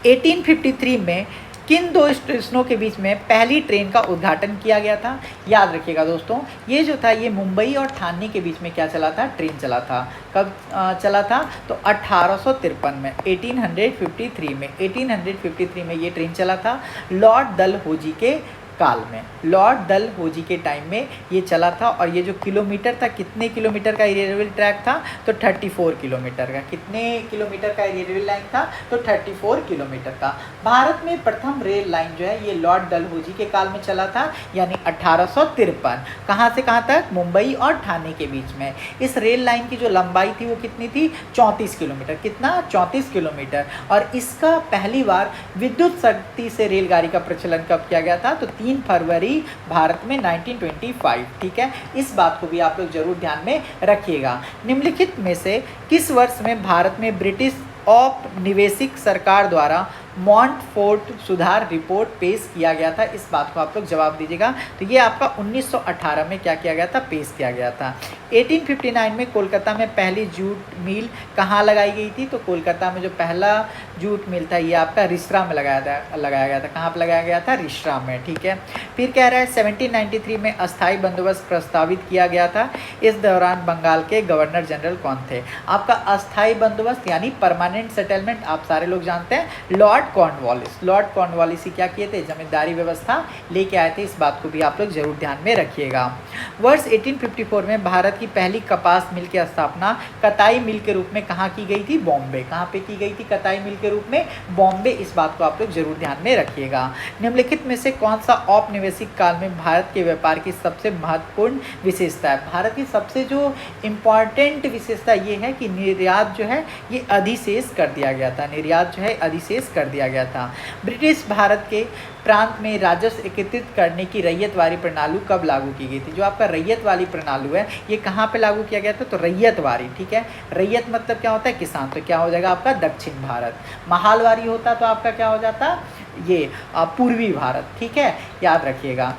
1853 में किन दो स्टेशनों के बीच में पहली ट्रेन का उद्घाटन किया गया था? याद रखिएगा दोस्तों, ये जो था ये मुंबई और ठाणे के बीच में क्या चला था? ट्रेन चला था। कब चला था? तो 1853 में, 1853 में ये ट्रेन चला था। लॉर्ड डलहौजी के काल में, लॉर्ड डलहौजी के टाइम में ये चला था। और ये जो किलोमीटर था, कितने किलोमीटर का रेलवे ट्रैक था? तो 34 किलोमीटर का। कितने किलोमीटर का रेलवे लाइन था? तो 34 किलोमीटर का। भारत में प्रथम रेल लाइन जो है ये लॉर्ड डलहौजी के काल में चला था, यानी 1853। कहाँ से कहाँ तक? मुंबई और ठाणे के बीच में। इस रेल लाइन की जो लंबाई थी वो कितनी थी? 34 किलोमीटर। कितना? 34 किलोमीटर। और इसका पहली बार विद्युत शक्ति से रेलगाड़ी का प्रचलन कब किया गया था? तो 3 फरवरी भारत में 1925। ठीक है, इस बात को भी आप लोग जरूर ध्यान में रखिएगा। निम्नलिखित में से किस वर्ष में भारत में ब्रिटिश औपनिवेशिक सरकार द्वारा मॉन्टफोर्ट सुधार रिपोर्ट पेश किया गया था? इस बात को आप लोग जवाब दीजिएगा। तो ये आपका 1918 में क्या किया गया था? पेश किया गया था। 1859 में कोलकाता में पहली जूट मिल कहाँ लगाई गई थी? तो कोलकाता में जो पहला जूट मिल था ये आपका रिसरा में लगाया गया था। कहाँ पर लगाया गया था? रिसरा में। ठीक है, फिर कह रहा है 1793 में अस्थायी बंदोबस्त प्रस्तावित किया गया था। इस दौरान बंगाल के गवर्नर जनरल कौन थे? आपका अस्थायी बंदोबस्त यानी परमानेंट सेटलमेंट आप सारे लोग जानते हैं, लॉर्ड कॉर्नवालिस। लॉर्ड कॉर्नवालिस ही क्या किए थे? जमींदारी व्यवस्था लेके आए थे। इस बात को भी आप लोग जरूर ध्यान में रखिएगा। वर्ष 1854 में भारत की पहली कपास मिल की स्थापना कताई मिल के रूप में कहाँ की गई थी? बॉम्बे। कहाँ पे की गई थी कताई मिल के रूप में? बॉम्बे। इस बात को आप लोग जरूर ध्यान में रखिएगा। निम्नलिखित में से कौन सा औपनिवेशिक काल में भारत के व्यापार की सबसे महत्वपूर्ण विशेषता है? भारत की सबसे जो इम्पॉर्टेंट विशेषता ये है कि निर्यात जो है ये अधिशेष कर दिया गया था। निर्यात जो है अधिशेष कर दिया गया था। ब्रिटिश भारत के प्रांत में राजस्व एकत्रित करने की रैयतवारी प्रणाली कब लागू की गई थी? जो आपका रैयत वाली प्रणाली है ये कहाँ पे लागू किया गया था? तो रैयतवारी। ठीक है, रैयत मतलब क्या होता है? किसान। तो क्या हो जाएगा आपका? दक्षिण भारत। महालवारी होता तो आपका क्या हो जाता? ये पूर्वी भारत। ठीक है, याद रखिएगा।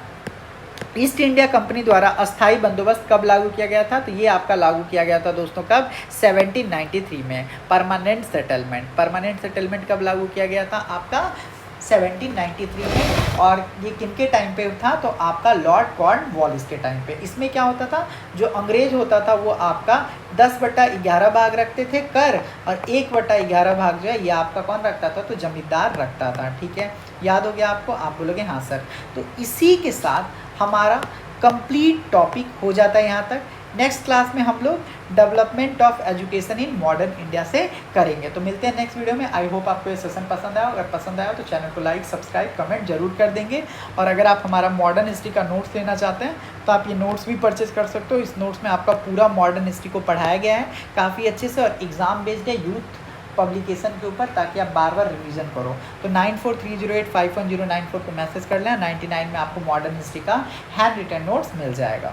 ईस्ट इंडिया कंपनी द्वारा अस्थाई बंदोबस्त कब लागू किया गया था? तो ये आपका लागू किया गया था दोस्तों कब? 1793 में। Permanent settlement. परमानेंट सेटलमेंट कब लागू किया गया था? आपका 1793 में। और ये किनके टाइम पे था, तो आपका लॉर्ड कॉर्नवालिस के टाइम पे। इसमें क्या होता था, जो अंग्रेज होता था वो आपका 10/11 भाग रखते थे कर, और 1/11 भाग जो है ये आपका कौन रखता था, तो जमींदार रखता था। ठीक है, याद हो गया आपको? आप बोलोगे हाँ सर। तो इसी के साथ हमारा कंप्लीट टॉपिक हो जाता है यहाँ तक। नेक्स्ट क्लास में हम लोग development of education in modern India से करेंगे। तो मिलते हैं नेक्स्ट वीडियो में। आई होप आपको ये सेशन पसंद आया। अगर पसंद आया तो चैनल को लाइक, सब्सक्राइब, कमेंट जरूर कर देंगे। और अगर आप हमारा मॉडर्न हिस्ट्री का नोट्स लेना चाहते हैं तो आप ये नोट्स भी परचेज कर सकते हो। इस नोट्स में आपका पूरा मॉडर्न हिस्ट्री को पढ़ाया गया है काफ़ी अच्छे से, और एग्ज़ाम बेस्ड है यूथ पब्लिकेशन के ऊपर, ताकि आप बार बार रिवीजन करो। तो 9430851094 पर मैसेज कर लें। 99 में आपको मॉडर्न हिस्ट्री का हैंड रिटन नोट्स मिल जाएगा।